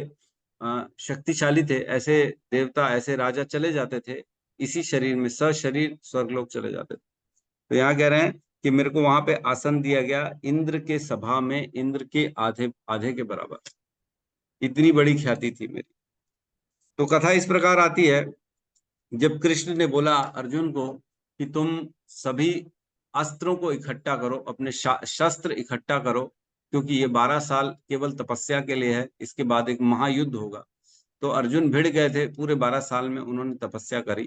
शक्तिशाली थे, ऐसे देवता ऐसे राजा चले जाते थे इसी शरीर में, सशरीर स्वर्गलोक चले जाते थे। तो यहाँ कह रहे हैं कि मेरे को वहां पे आसन दिया गया इंद्र के सभा में, इंद्र के आधे आधे के बराबर, इतनी बड़ी ख्याति थी मेरी। तो कथा इस प्रकार आती है, जब कृष्ण ने बोला अर्जुन को कि तुम सभी अस्त्रों को इकट्ठा करो, अपने शस्त्र इकट्ठा करो, क्योंकि ये 12 साल केवल तपस्या के लिए है, इसके बाद एक महायुद्ध होगा। तो अर्जुन भिड़ गए थे, पूरे 12 साल में उन्होंने तपस्या करी।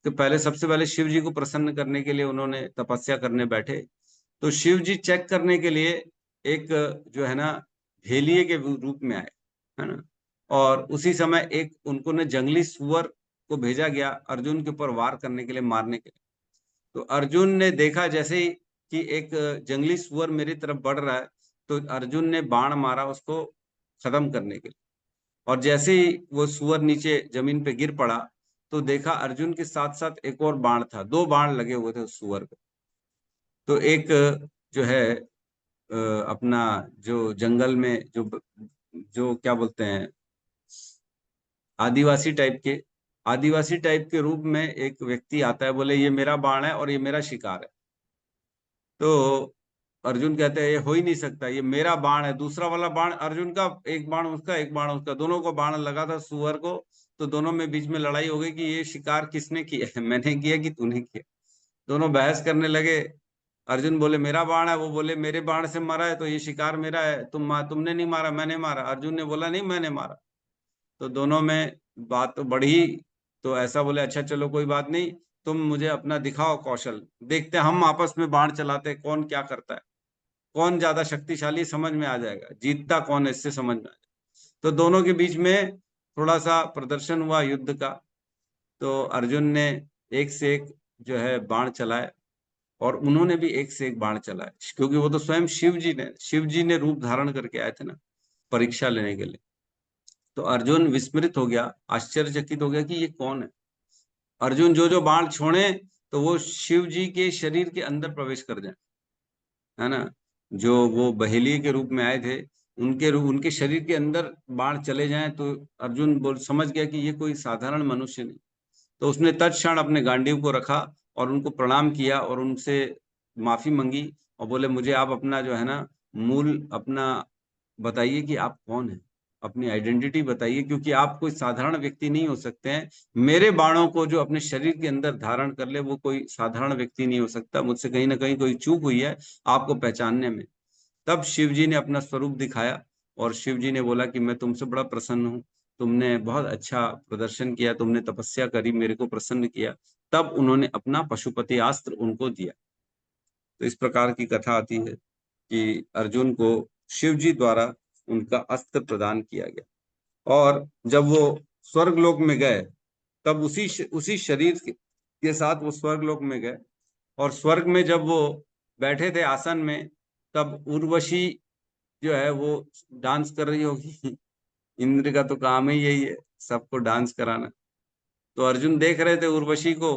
तो पहले सबसे पहले शिव जी को प्रसन्न करने के लिए उन्होंने तपस्या करने बैठे, तो शिव जी चेक करने के लिए एक जो है ना भेलिए के रूप में आए, है ना। और उसी समय एक उनको ने जंगली सुअर को भेजा गया अर्जुन के ऊपर वार करने के लिए, मारने के लिए। तो अर्जुन ने देखा जैसे ही कि एक जंगली सुअर मेरी तरफ बढ़ रहा है, तो अर्जुन ने बाण मारा उसको खत्म करने के लिए। और जैसे ही वो सुअर नीचे जमीन पे गिर पड़ा तो देखा अर्जुन के साथ साथ एक और बाण था, 2 बाण लगे हुए थे उस सुअर पे। तो एक जो है अपना जो जंगल में जो क्या बोलते हैं, आदिवासी टाइप के रूप में एक व्यक्ति आता है, बोले ये मेरा बाण है और ये मेरा शिकार है। तो अर्जुन कहते हैं ये हो ही नहीं सकता, ये मेरा बाण है। दूसरा वाला बाण अर्जुन का, एक बाण उसका, एक बाण उसका, दोनों को बाण लगा था सुअर को। तो दोनों में बीच में लड़ाई हो गई कि ये शिकार किसने किया है, मैंने किया कि तूने किया। दोनों बहस करने लगे। अर्जुन बोले मेरा बाण है, वो बोले मेरे बाण से मारा है तो ये शिकार मेरा है, तुमने नहीं मारा, मैंने मारा। अर्जुन ने बोला नहीं मैंने मारा। तो दोनों में बात तो बढ़ी। तो ऐसा बोले अच्छा चलो कोई बात नहीं, तुम मुझे अपना दिखाओ कौशल, देखते हैं हम आपस में बाण चलाते हैं, कौन क्या करता है, कौन ज्यादा शक्तिशाली, समझ में आ जाएगा, जीतता कौन है इससे समझ में आ जाएगा। तो दोनों के बीच में थोड़ा सा प्रदर्शन हुआ युद्ध का। तो अर्जुन ने एक से एक जो है बाण चलाए और उन्होंने भी एक से एक बाण चलाए, क्योंकि वो तो स्वयं शिव जी ने रूप धारण करके आए थे ना परीक्षा लेने के लिए। तो अर्जुन विस्मृत हो गया, आश्चर्यचकित हो गया कि ये कौन है। अर्जुन जो जो बाण छोड़े तो वो शिव जी के शरीर के अंदर प्रवेश कर जाए, है ना। जो वो बहेलिये के रूप में आए थे उनके शरीर के अंदर बाण चले जाएं तो अर्जुन समझ गया कि ये कोई साधारण मनुष्य नहीं। तो उसने तत्क्षण अपने गांडीव को रखा और उनको प्रणाम किया और उनसे माफी मांगी और बोले मुझे आप अपना जो है ना मूल अपना बताइए कि आप कौन हैं, अपनी आइडेंटिटी बताइए, क्योंकि आप कोई साधारण व्यक्ति नहीं हो सकते हैं। मेरे बाणों को जो अपने शरीर के अंदर धारण कर ले वो कोई साधारण व्यक्ति नहीं हो सकता, मुझसे कहीं ना कहीं कोई चूक हुई है आपको पहचानने में। तब शिव जी ने अपना स्वरूप दिखाया और शिव जी ने बोला कि मैं तुमसे बड़ा प्रसन्न हूँ, तुमने बहुत अच्छा प्रदर्शन किया, तुमने तपस्या करी, मेरे को प्रसन्न किया। तब उन्होंने अपना पशुपति अस्त्र उनको दिया। तो इस प्रकार की कथा आती है कि अर्जुन को शिव जी द्वारा उनका अस्त्र प्रदान किया गया। और जब वो स्वर्गलोक में गए तब उसी शरीर के साथ वो स्वर्गलोक में गए। और स्वर्ग में जब वो बैठे थे आसन में, तब उर्वशी जो है वो डांस कर रही होगी। इंद्र का तो काम ही यही है, सबको डांस कराना। तो अर्जुन देख रहे थे उर्वशी को।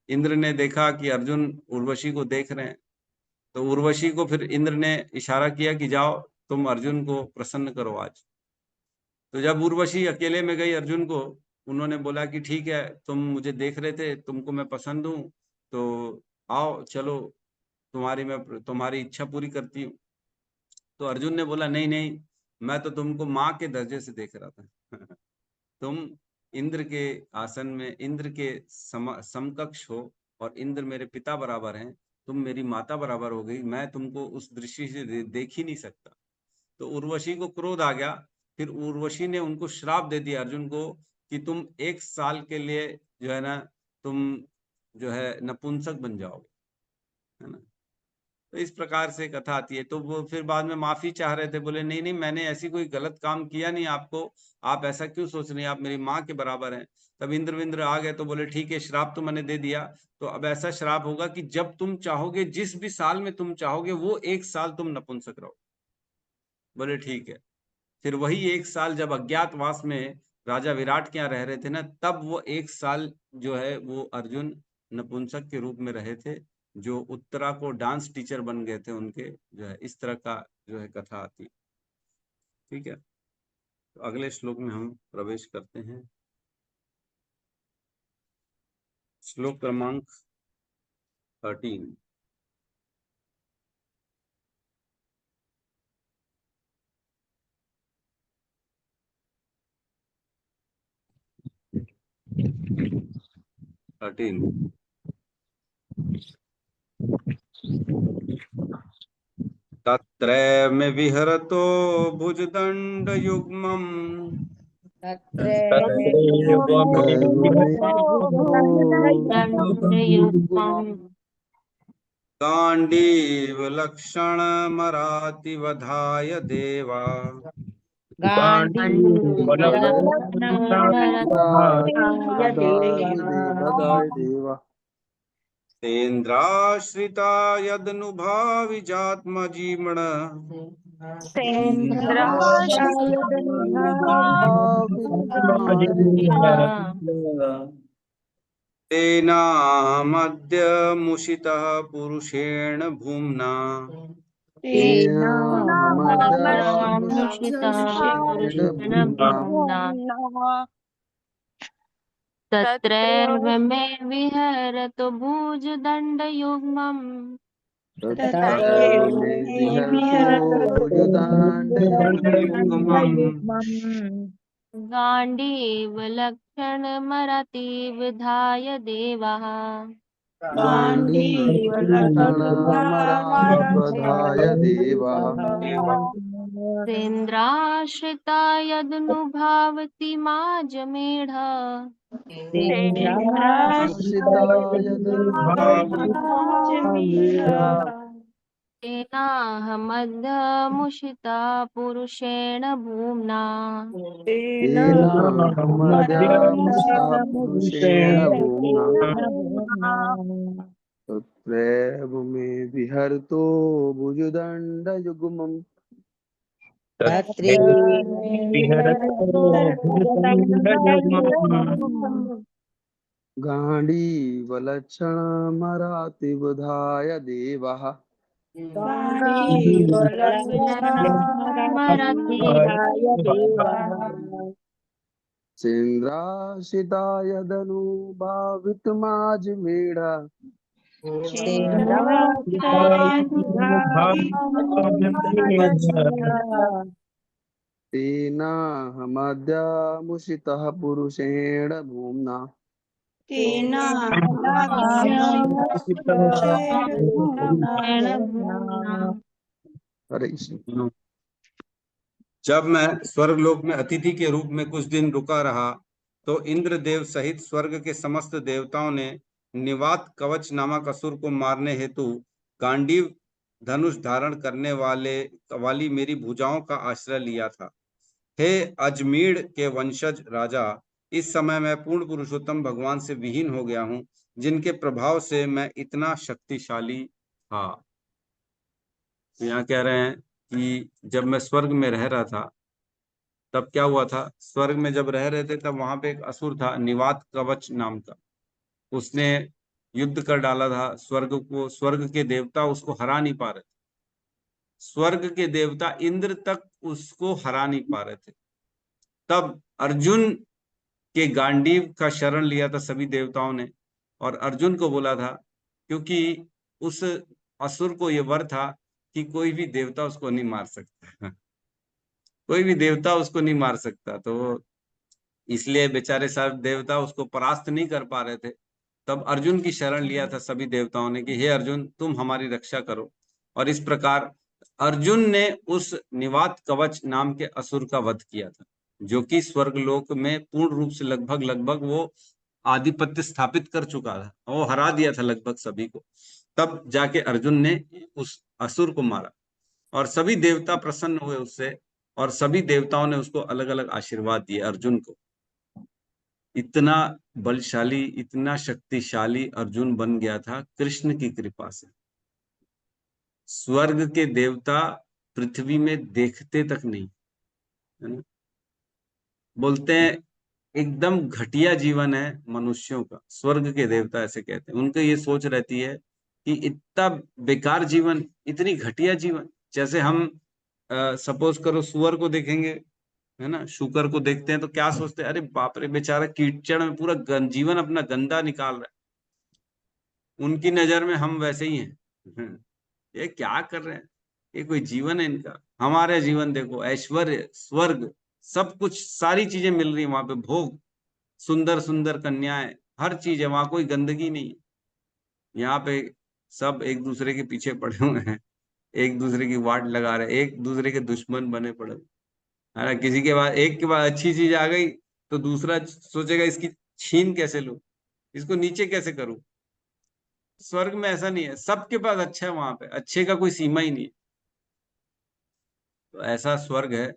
इंद्र ने देखा कि अर्जुन उर्वशी को देख रहे हैं, तो उर्वशी को फिर इंद्र ने इशारा किया कि जाओ तुम अर्जुन को प्रसन्न करो आज। तो जब उर्वशी अकेले में गई अर्जुन को, उन्होंने बोला कि ठीक है तुम मुझे देख रहे थे, तुमको मैं पसंद हूँ, तो आओ चलो तुम्हारी इच्छा पूरी करती हूँ। तो अर्जुन ने बोला नहीं नहीं, मैं तो तुमको माँ के दर्जे से देख रहा था। तुम इंद्र के आसन में इंद्र के समकक्ष हो और इंद्र मेरे पिता बराबर हैं, तुम मेरी माता बराबर हो गई, मैं तुमको उस दृष्टि से देख ही नहीं सकता। तो उर्वशी को क्रोध आ गया। फिर उर्वशी ने उनको श्राप दे दिया अर्जुन को कि तुम 1 साल के लिए जो है ना तुम जो है नपुंसक बन जाओगे, है ना। तो इस प्रकार से कथा आती है। तो वो फिर बाद में माफी चाह रहे थे, बोले नहीं नहीं मैंने ऐसी कोई गलत काम किया नहीं आपको, आप ऐसा क्यों सोच रहे हैं, आप मेरी माँ के बराबर हैं। तब इंद्र आ गए तो बोले ठीक है श्राप तो मैंने दे दिया, तो अब ऐसा श्राप होगा कि जब तुम चाहोगे, जिस भी साल में तुम चाहोगे, वो 1 साल तुम नपुंसक रहो। बोले ठीक है। फिर वही 1 साल जब अज्ञातवास में राजा विराट के यहाँ रह रहे थे ना, तब वो 1 साल जो है वो अर्जुन नपुंसक के रूप में रहे थे, जो उत्तरा को डांस टीचर बन गए थे उनके, जो है इस तरह का जो है कथा आती। ठीक है, तो अगले श्लोक में हम प्रवेश करते हैं। श्लोक क्रमांक 13। तत्रैव विहरतो भुजदंड युग्मम् गांडीव लक्षणमरातिवधाय देवा तेन्द्राश्रिता यदनुभाविजात्मजीर्ण तेनामद्य मुषितः पुरुषेण भूम्ना तेना मुषिता तत्रैव मे विहरतो भुजदण्डयुग्मम् तत्रैव मे विहरतो भुजदण्डयुग्मम् गाण्डीवलक्षणमरतिविधाय देवः गाण्डीवलक्षणमराधिपधाय देवः सेन्द्राश्रिता यदनुभावति माजमेढ सेन्द्राश्रिताय धनुभावमेढा तेनाहमध्यमुषिता पुरुषेण भूम्ना तेनाहमद्यामुषितः पुरुषेण भूम्ना तत्रैव मे विहरतो भुजदण्डयुग्मम् गाण्डीवलक्षणमरातिबुधाय देवः सेन्द्राश्रिताय धनुभावितमाजमेढा तेनाहमद्यामुषितः पुरुषेण भूम्ना हरे कृष्ण। जब मैं स्वर्गलोक में अतिथि के रूप में कुछ दिन रुका रहा तो इंद्रदेव सहित स्वर्ग के समस्त देवताओं ने निवात कवच नामक असुर को मारने हेतु गांडीव धनुष धारण करने वाली मेरी भुजाओं का आश्रय लिया था। हे अजमीर के वंशज राजा, इस समय मैं पूर्ण पुरुषोत्तम भगवान से विहीन हो गया हूँ, जिनके प्रभाव से मैं इतना शक्तिशाली था। तो यहाँ कह रहे हैं कि जब मैं स्वर्ग में रह रहा था तब क्या हुआ था, स्वर्ग में जब रह रहे थे तब वहां पे एक असुर था निवात कवच नाम का, उसने युद्ध कर डाला था स्वर्ग को। स्वर्ग के देवता उसको हरा नहीं पा रहे थे, स्वर्ग के देवता इंद्र तक उसको हरा नहीं पा रहे थे। तब अर्जुन के गांडीव का शरण लिया था सभी देवताओं ने, और अर्जुन को बोला था, क्योंकि उस असुर को ये वर था कि कोई भी देवता उसको नहीं मार सकता कोई भी देवता उसको नहीं मार सकता, तो इसलिए बेचारे सब देवता उसको परास्त नहीं कर पा रहे थे। तब अर्जुन की शरण लिया था सभी देवताओं ने कि हे अर्जुन, तुम हमारी रक्षा करो। और इस प्रकार अर्जुन ने उस निवात कवच नाम के असुर का वध किया था, जो कि स्वर्गलोक में पूर्ण रूप से लगभग वो आधिपत्य स्थापित कर चुका था, वो हरा दिया था लगभग सभी को। तब जाके अर्जुन ने उस असुर को मारा और सभी देवता प्रसन्न हुए उससे, और सभी देवताओं ने उसको अलग अलग आशीर्वाद दिए अर्जुन को। इतना बलशाली, इतना शक्तिशाली अर्जुन बन गया था कृष्ण की कृपा से। स्वर्ग के देवता पृथ्वी में देखते तक नहीं, है ना। बोलते हैं एकदम घटिया जीवन है मनुष्यों का, स्वर्ग के देवता ऐसे कहते हैं। उनके ये सोच रहती है कि इतना बेकार जीवन, इतनी घटिया जीवन। जैसे हम सपोज करो सुअर को देखेंगे, है ना, शुकर को देखते हैं तो क्या सोचते हैं, अरे बाप रे, बेचारा कीचड़ में पूरा जीवन अपना गंदा निकाल रहा है। उनकी नजर में हम वैसे ही हैं। ये क्या कर रहे हैं, ये कोई जीवन है इनका। हमारे जीवन देखो, ऐश्वर्य, स्वर्ग, सब कुछ, सारी चीजें मिल रही है वहां पे, भोग, सुंदर सुंदर कन्याएं, हर चीज है वहां, कोई गंदगी नहीं है। यहाँ पे सब एक दूसरे के पीछे पड़े हुए हैं, एक दूसरे की वाट लगा रहे, एक दूसरे के दुश्मन बने पड़े, है ना। किसी के बाद, एक के बाद अच्छी चीज आ गई तो दूसरा सोचेगा इसकी छीन कैसे लूं, इसको नीचे कैसे करूं। स्वर्ग में ऐसा नहीं है, सबके पास अच्छा है, वहां पे अच्छे का कोई सीमा ही नहीं है। तो ऐसा स्वर्ग है,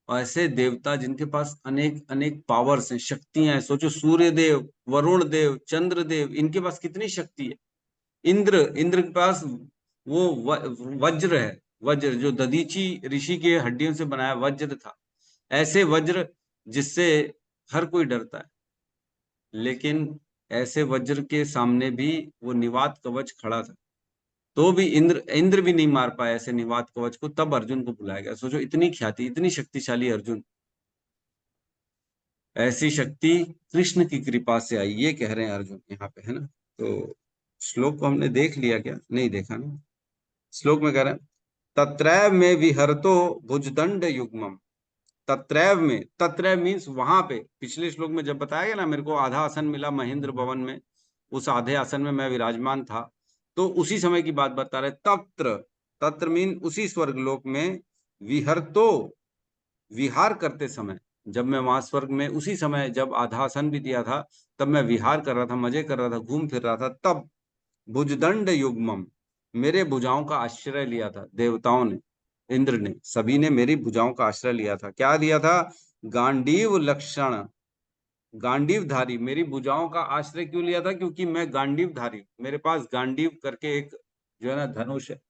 और ऐसे देवता जिनके पास अनेक अनेक पावर्स हैं, शक्तियां हैं। सोचो, सूर्य देव, वरुण देव, चंद्र देव, इनके पास कितनी शक्ति है। इंद्र के पास वो वज्र है, वज्र जो दधीची ऋषि के हड्डियों से बनाया वज्र था। ऐसे वज्र जिससे हर कोई डरता है, लेकिन ऐसे वज्र के सामने भी वो निवात कवच खड़ा था। तो भी इंद्र भी नहीं मार पाया ऐसे निवात कवच को, तब अर्जुन को बुलाया गया। सोचो, इतनी ख्याति, इतनी शक्तिशाली अर्जुन, ऐसी शक्ति कृष्ण की कृपा से आई, ये कह रहे हैं अर्जुन यहाँ पे, है ना। तो श्लोक को हमने देख लिया क्या? नहीं देखा ना। श्लोक में कह रहे हैं तत्रैव में विहरतो भुजदंड युग्मम। तत्रैव में, तत्रैव मीन्स वहां पे। पिछले श्लोक में जब बताया गया ना, मेरे को आधा आसन मिला महेंद्र भवन में, उस आधे आसन में मैं विराजमान था, तो उसी समय की बात बता रहे। तत्र, तत्र मीन उसी स्वर्गलोक में, विहरतो विहार करते समय, जब मैं वहां स्वर्ग में उसी समय जब आधा आसन भी दिया था, तब मैं विहार कर रहा था, मजे कर रहा था, घूम फिर रहा था, तब भुजदंड युग्मम, मेरे भुजाओं का आश्रय लिया था देवताओं ने, इंद्र ने, सभी ने मेरी भुजाओं का आश्रय लिया था। क्या लिया था? गांडीव लक्षण, गांडीवधारी, मेरी भुजाओं का आश्रय क्यों लिया था? क्योंकि मैं गांडीवधारी, मेरे पास गांडीव करके एक जो है ना धनुष है।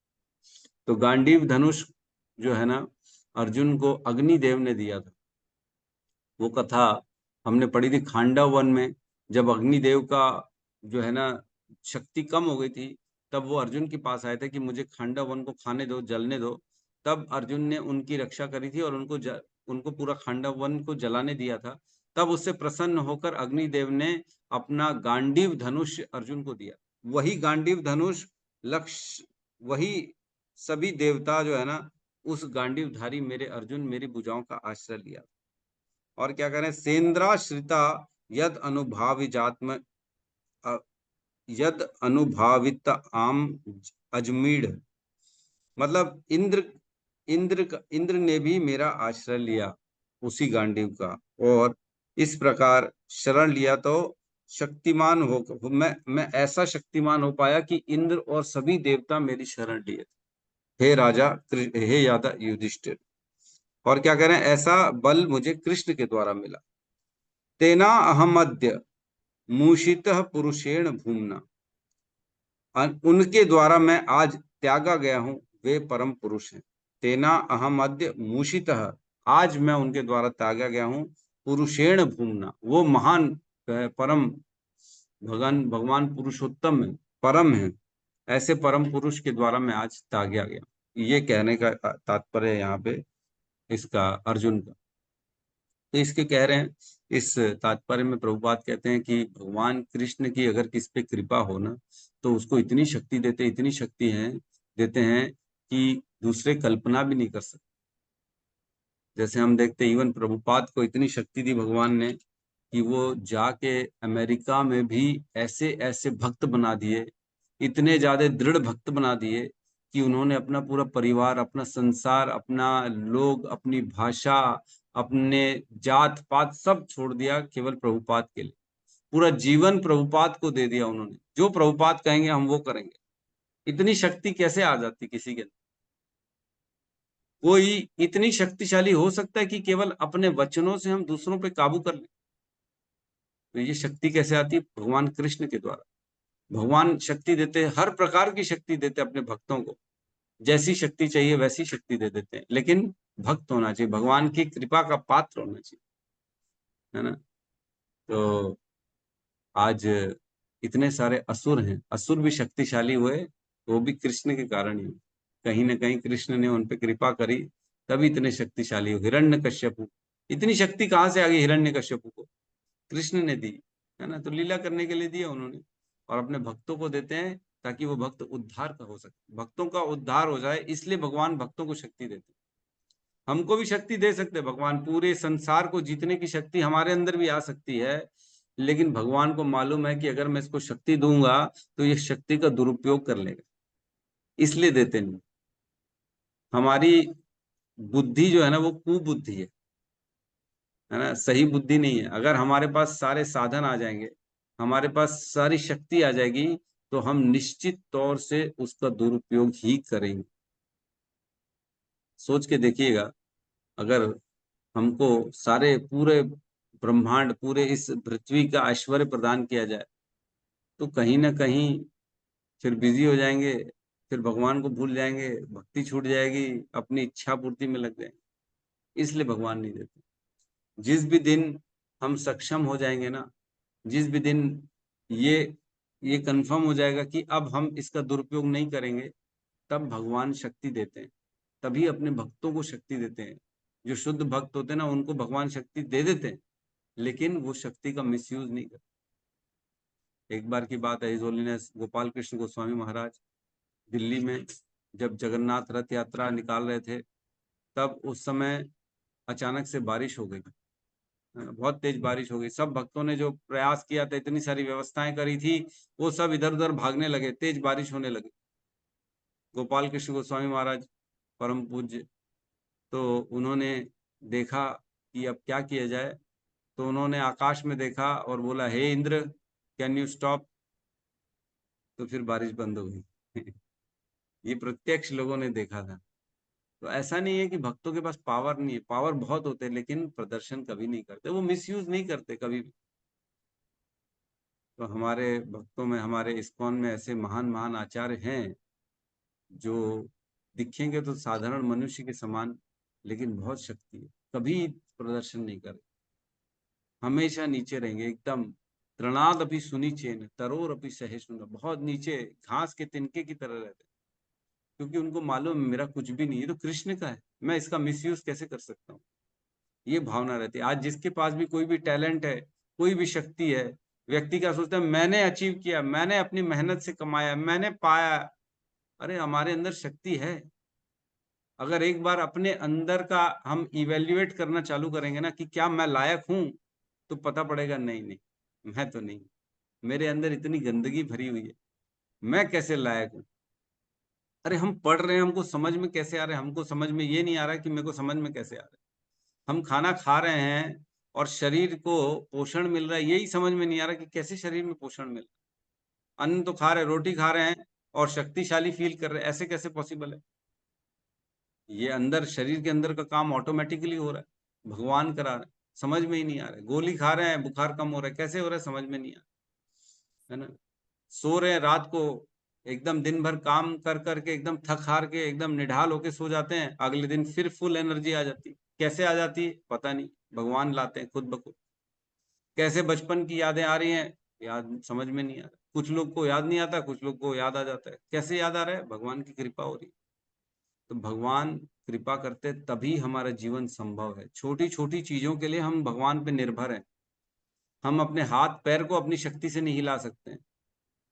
तो गांडीव धनुष जो है ना अर्जुन को अग्निदेव ने दिया था। वो कथा हमने पढ़ी थी खांडव वन में, जब अग्निदेव का जो है ना शक्ति कम हो गई थी, तब वो अर्जुन के पास आए थे कि मुझे खांडव वन को खाने दो, जलने दो। तब अर्जुन ने उनकी रक्षा करी थी और उनको पूरा खांडव वन को जलाने दिया था। तब उससे प्रसन्न होकर अग्निदेव ने अपना गांडीव धनुष अर्जुन को दिया। वही गांडीव धनुष लक्ष्य, वही सभी देवता जो है ना उस गांडीवधारी मेरे अर्जुन, मेरी भुजाओं का आश्रय लिया। और क्या करें? सेन्द्राश्रिता यद अनुभाविजात्म यद अनुभावित आम अजमीढ़, मतलब इंद्र ने भी मेरा आश्रय लिया उसी गांडीव का, और इस प्रकार शरण लिया तो शक्तिमान हो, मैं ऐसा शक्तिमान हो पाया कि इंद्र और सभी देवता मेरी शरण लिए। हे राजा, हे यादा युधिष्ठिर। और क्या करें? ऐसा बल मुझे कृष्ण के द्वारा मिला। तेना अहमद्य मूषितः पुरुषेण भूमना, उनके द्वारा मैं आज त्यागा गया हूं, वे परम पुरुष हैं। तेना अहमद्य मूषितः, आज मैं उनके द्वारा त्यागा गया हूं, पुरुषेण भूमना, वो महान परम भगवान पुरुषोत्तम है, परम है, ऐसे परम पुरुष के द्वारा मैं आज त्यागा गया। ये कहने का तात्पर्य है यहाँ पे इसका, अर्जुन का। तो इसके कह रहे हैं, इस तात्पर्य में प्रभुपाद कहते हैं कि भगवान कृष्ण की अगर किस पे कृपा हो ना, तो उसको इतनी शक्ति देते, इतनी शक्ति देते हैं कि दूसरे कल्पना भी नहीं कर सकते। जैसे हम देखते, इवन प्रभुपाद को इतनी शक्ति दी भगवान ने कि वो जाके अमेरिका में भी ऐसे ऐसे भक्त बना दिए, इतने ज्यादा दृढ़ भक्त बना दिए कि उन्होंने अपना पूरा परिवार, अपना संसार, अपना लोग, अपनी भाषा, अपने जात पात सब छोड़ दिया केवल प्रभुपाद के लिए। पूरा जीवन प्रभुपाद को दे दिया उन्होंने, जो प्रभुपाद कहेंगे हम वो करेंगे। इतनी शक्ति कैसे आ जाती किसी के अंदर? कोई इतनी शक्तिशाली हो सकता है कि केवल अपने वचनों से हम दूसरों पे काबू कर लें? तो ये शक्ति कैसे आती है? भगवान कृष्ण के द्वारा। भगवान शक्ति देते हैं, हर प्रकार की शक्ति देते हैं अपने भक्तों को, जैसी शक्ति चाहिए वैसी शक्ति दे देते हैं, लेकिन भक्त होना चाहिए, भगवान की कृपा का पात्र होना चाहिए, है ना। तो आज इतने सारे असुर हैं, असुर भी शक्तिशाली हुए, वो भी कृष्ण के कारण ही। कहीं ना कहीं कृष्ण ने उन पे कृपा करी, तभी इतने शक्तिशाली हो। हिरण्यकश्यपु, इतनी शक्ति कहाँ से आ गई हिरण्यकश्यपु को? कृष्ण ने दी, है ना। तो लीला करने के लिए दिया उन्होंने, और अपने भक्तों को देते हैं ताकि वो भक्त उद्धार का हो सके, भक्तों का उद्धार हो जाए, इसलिए भगवान भक्तों को शक्ति देते हैं। हमको भी शक्ति दे सकते हैं भगवान, पूरे संसार को जीतने की शक्ति हमारे अंदर भी आ सकती है, लेकिन भगवान को मालूम है कि अगर मैं इसको शक्ति दूंगा तो ये शक्ति का दुरुपयोग कर लेगा, इसलिए देते नहीं। हमारी बुद्धि जो है ना वो कुबुद्धि है ना, सही बुद्धि नहीं है। अगर हमारे पास सारे साधन आ जाएंगे, हमारे पास सारी शक्ति आ जाएगी, तो हम निश्चित तौर से उसका दुरुपयोग ही करेंगे। सोच के देखिएगा, अगर हमको सारे पूरे ब्रह्मांड, पूरे इस पृथ्वी का ऐश्वर्य प्रदान किया जाए, तो कहीं ना कहीं फिर बिजी हो जाएंगे, फिर भगवान को भूल जाएंगे, भक्ति छूट जाएगी, अपनी इच्छा पूर्ति में लग जाएंगे, इसलिए भगवान नहीं देते। जिस भी दिन हम सक्षम हो जाएंगे ना, जिस भी दिन ये ये कंफर्म हो जाएगा कि अब हम इसका दुरुपयोग नहीं करेंगे, तब भगवान शक्ति देते हैं, तभी अपने भक्तों को शक्ति देते हैं। जो शुद्ध भक्त होते हैं ना, उनको भगवान शक्ति दे देते हैं, लेकिन वो शक्ति का मिसयूज नहीं करते। एक बार की बात है, हिज होलीनेस गोपाल कृष्ण गोस्वामी महाराज दिल्ली में जब जगन्नाथ रथ यात्रा निकाल रहे थे, तब उस समय अचानक से बारिश हो गई, बहुत तेज बारिश हो गई। सब भक्तों ने जो प्रयास किया था, इतनी सारी व्यवस्थाएं करी थी, वो सब इधर उधर भागने लगे, तेज बारिश होने लगी। गोपाल कृष्ण गोस्वामी महाराज परम पूज्य, तो उन्होंने देखा कि अब क्या किया जाए, तो उन्होंने आकाश में देखा और बोला, हे इंद्र, कैन यू स्टॉप। तो फिर बारिश बंद हो गई। ये प्रत्यक्ष लोगों ने देखा था। तो ऐसा नहीं है कि भक्तों के पास पावर नहीं है, पावर बहुत होते हैं, लेकिन प्रदर्शन कभी नहीं करते, वो मिसयूज नहीं करते कभी भी। तो हमारे भक्तों में, हमारे इस्कॉन में ऐसे महान महान आचार्य हैं जो दिखेंगे तो साधारण मनुष्य के समान, लेकिन बहुत शक्ति है, कभी प्रदर्शन नहीं करे, हमेशा नीचे रहेंगे एकदम। तृणाद अपि सुनिचेन तरोर अपि सहिष्णु, बहुत नीचे घास के तिनके की तरह रहते, क्योंकि उनको मालूम है मेरा कुछ भी नहीं, ये तो कृष्ण का है, मैं इसका मिसयूज कैसे कर सकता हूँ, ये भावना रहती है। आज जिसके पास भी कोई भी टैलेंट है, कोई भी शक्ति है, व्यक्ति क्या सोचता है, मैंने अचीव किया, मैंने अपनी मेहनत से कमाया, मैंने पाया। अरे हमारे अंदर शक्ति है, अगर एक बार अपने अंदर का हम इवेल्युएट करना चालू करेंगे ना कि क्या मैं लायक हूं, तो पता पड़ेगा नहीं नहीं, मैं तो नहीं, मेरे अंदर इतनी गंदगी भरी हुई है, मैं कैसे लायक हूं। अरे हम पढ़ रहे हैं, हमको समझ में कैसे आ रहा है, हमको समझ में ये नहीं आ रहा कि मेरे को समझ में कैसे आ रहा है। हम खाना खा रहे हैं और शरीर को पोषण मिल रहा है, यही समझ में नहीं आ रहा कि कैसे शरीर में पोषण मिल रहा है। अन्न तो खा रहे, रोटी खा रहे हैं और शक्तिशाली फील कर रहे हैं, ऐसे कैसे पॉसिबल है। ये अंदर शरीर के अंदर का काम ऑटोमेटिकली हो रहा है, भगवान करा रहे हैं, समझ में ही नहीं आ रहा है। गोली खा रहे हैं, बुखार कम हो रहा है, कैसे हो रहा है समझ में नहीं आ रहा है ना। सो रहे हैं रात को, एकदम दिन भर काम कर करके एकदम थक हार के एकदम निढाल होके सो जाते हैं, अगले दिन फिर फुल एनर्जी आ जाती है। कैसे आ जाती है पता नहीं, भगवान लाते हैं खुद ब खुद। कैसे बचपन की यादें आ रही हैं, याद समझ में नहीं आ रहा। कुछ लोग को याद नहीं आता, कुछ लोग को याद आ जाता है। कैसे याद आ रहा है, भगवान की कृपा हो रही है। तो भगवान कृपा करते तभी हमारा जीवन संभव है। छोटी छोटी चीजों के लिए हम भगवान पे निर्भर हैं। हम अपने हाथ पैर को अपनी शक्ति से नहीं हिला सकते हैं।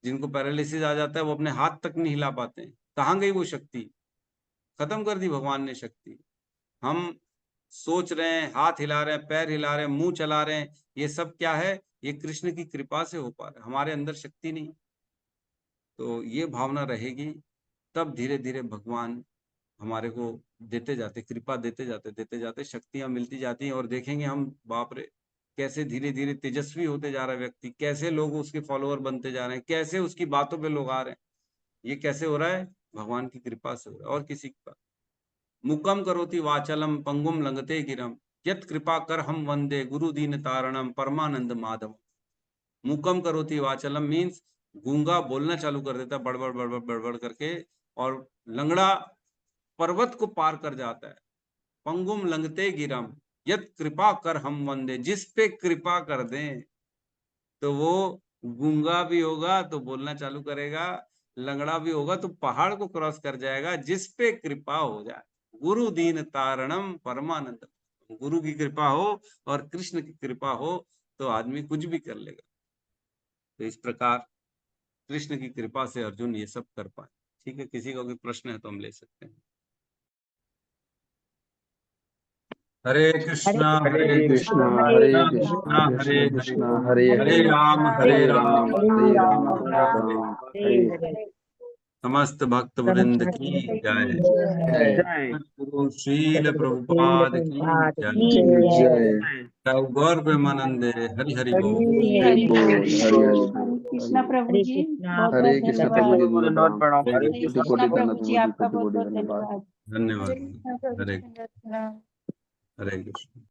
जिनको पैरालिसिस आ जाता है वो अपने हाथ तक नहीं हिला पाते हैं। कहाँ गई वो शक्ति, खत्म कर दी भगवान ने शक्ति। हम सोच रहे हैं, हाथ हिला रहे हैं, पैर हिला रहे हैं, मुंह चला रहे हैं, ये सब क्या है, ये कृष्ण की कृपा से हो पा रहा है, हमारे अंदर शक्ति नहीं। तो ये भावना रहेगी, तब धीरे धीरे भगवान हमारे को देते जाते, कृपा देते जाते शक्तियां मिलती जाती हैं। और देखेंगे हम, बाप रे, कैसे धीरे धीरे तेजस्वी होते जा रहा है व्यक्ति, कैसे लोग उसके फॉलोअर बनते जा रहे हैं, कैसे उसकी बातों पे लोग आ रहे हैं। ये कैसे हो रहा है, भगवान की कृपा से हो रहा है, और किसी की बात। मुकम करोति वाचलम पंगुम लंगते गिरम यत कृपा कर हम वंदे गुरु दीन तारणम परमानंद माधव। मुकम करोति वाचलम मीन्स गूंगा बोलना चालू कर देता है बड़बड़ बड़बड़ बड़बड़ करके, और लंगड़ा पर्वत को पार कर जाता है। पंगुम लंगते गिरम यत कृपा कर हम वंदे, जिस पे कृपा कर दें तो वो गूंगा भी होगा तो बोलना चालू करेगा, लंगड़ा भी होगा तो पहाड़ को क्रॉस कर जाएगा, जिस पे कृपा हो जाए। गुरु दीन तारणम परमानंद, गुरु की कृपा हो और कृष्ण की कृपा हो तो आदमी कुछ भी कर लेगा। तो इस प्रकार कृष्ण की कृपा से अर्जुन ये सब कर पाए। ठीक है, किसी का कोई प्रश्न है तो हम ले सकते हैं। हरे कृष्णा हरे कृष्णा कृष्णा हरे हरे हरे राम हरे राम राम राम हरे हरे। समस्त भक्त वृंद की जय। गुरु श्रील प्रभुपाद की जय। जय गौर प्रेमानंदे। हरि हरि बोल। कृष्णा प्रभु जी, बहुत हरे बहुत कृष्ण प्रभु जी, धन्यवाद। धन्यवाद। हरे कोटि कृष्ण। कोटि कृष्णा धन्यवाद प्रभु जी, प्रभु जी, आपका कोटि बहुत कोटि बहुत धन्यवाद। धन्यवाद। धन्यवाद। हरे हरे कृष्ण।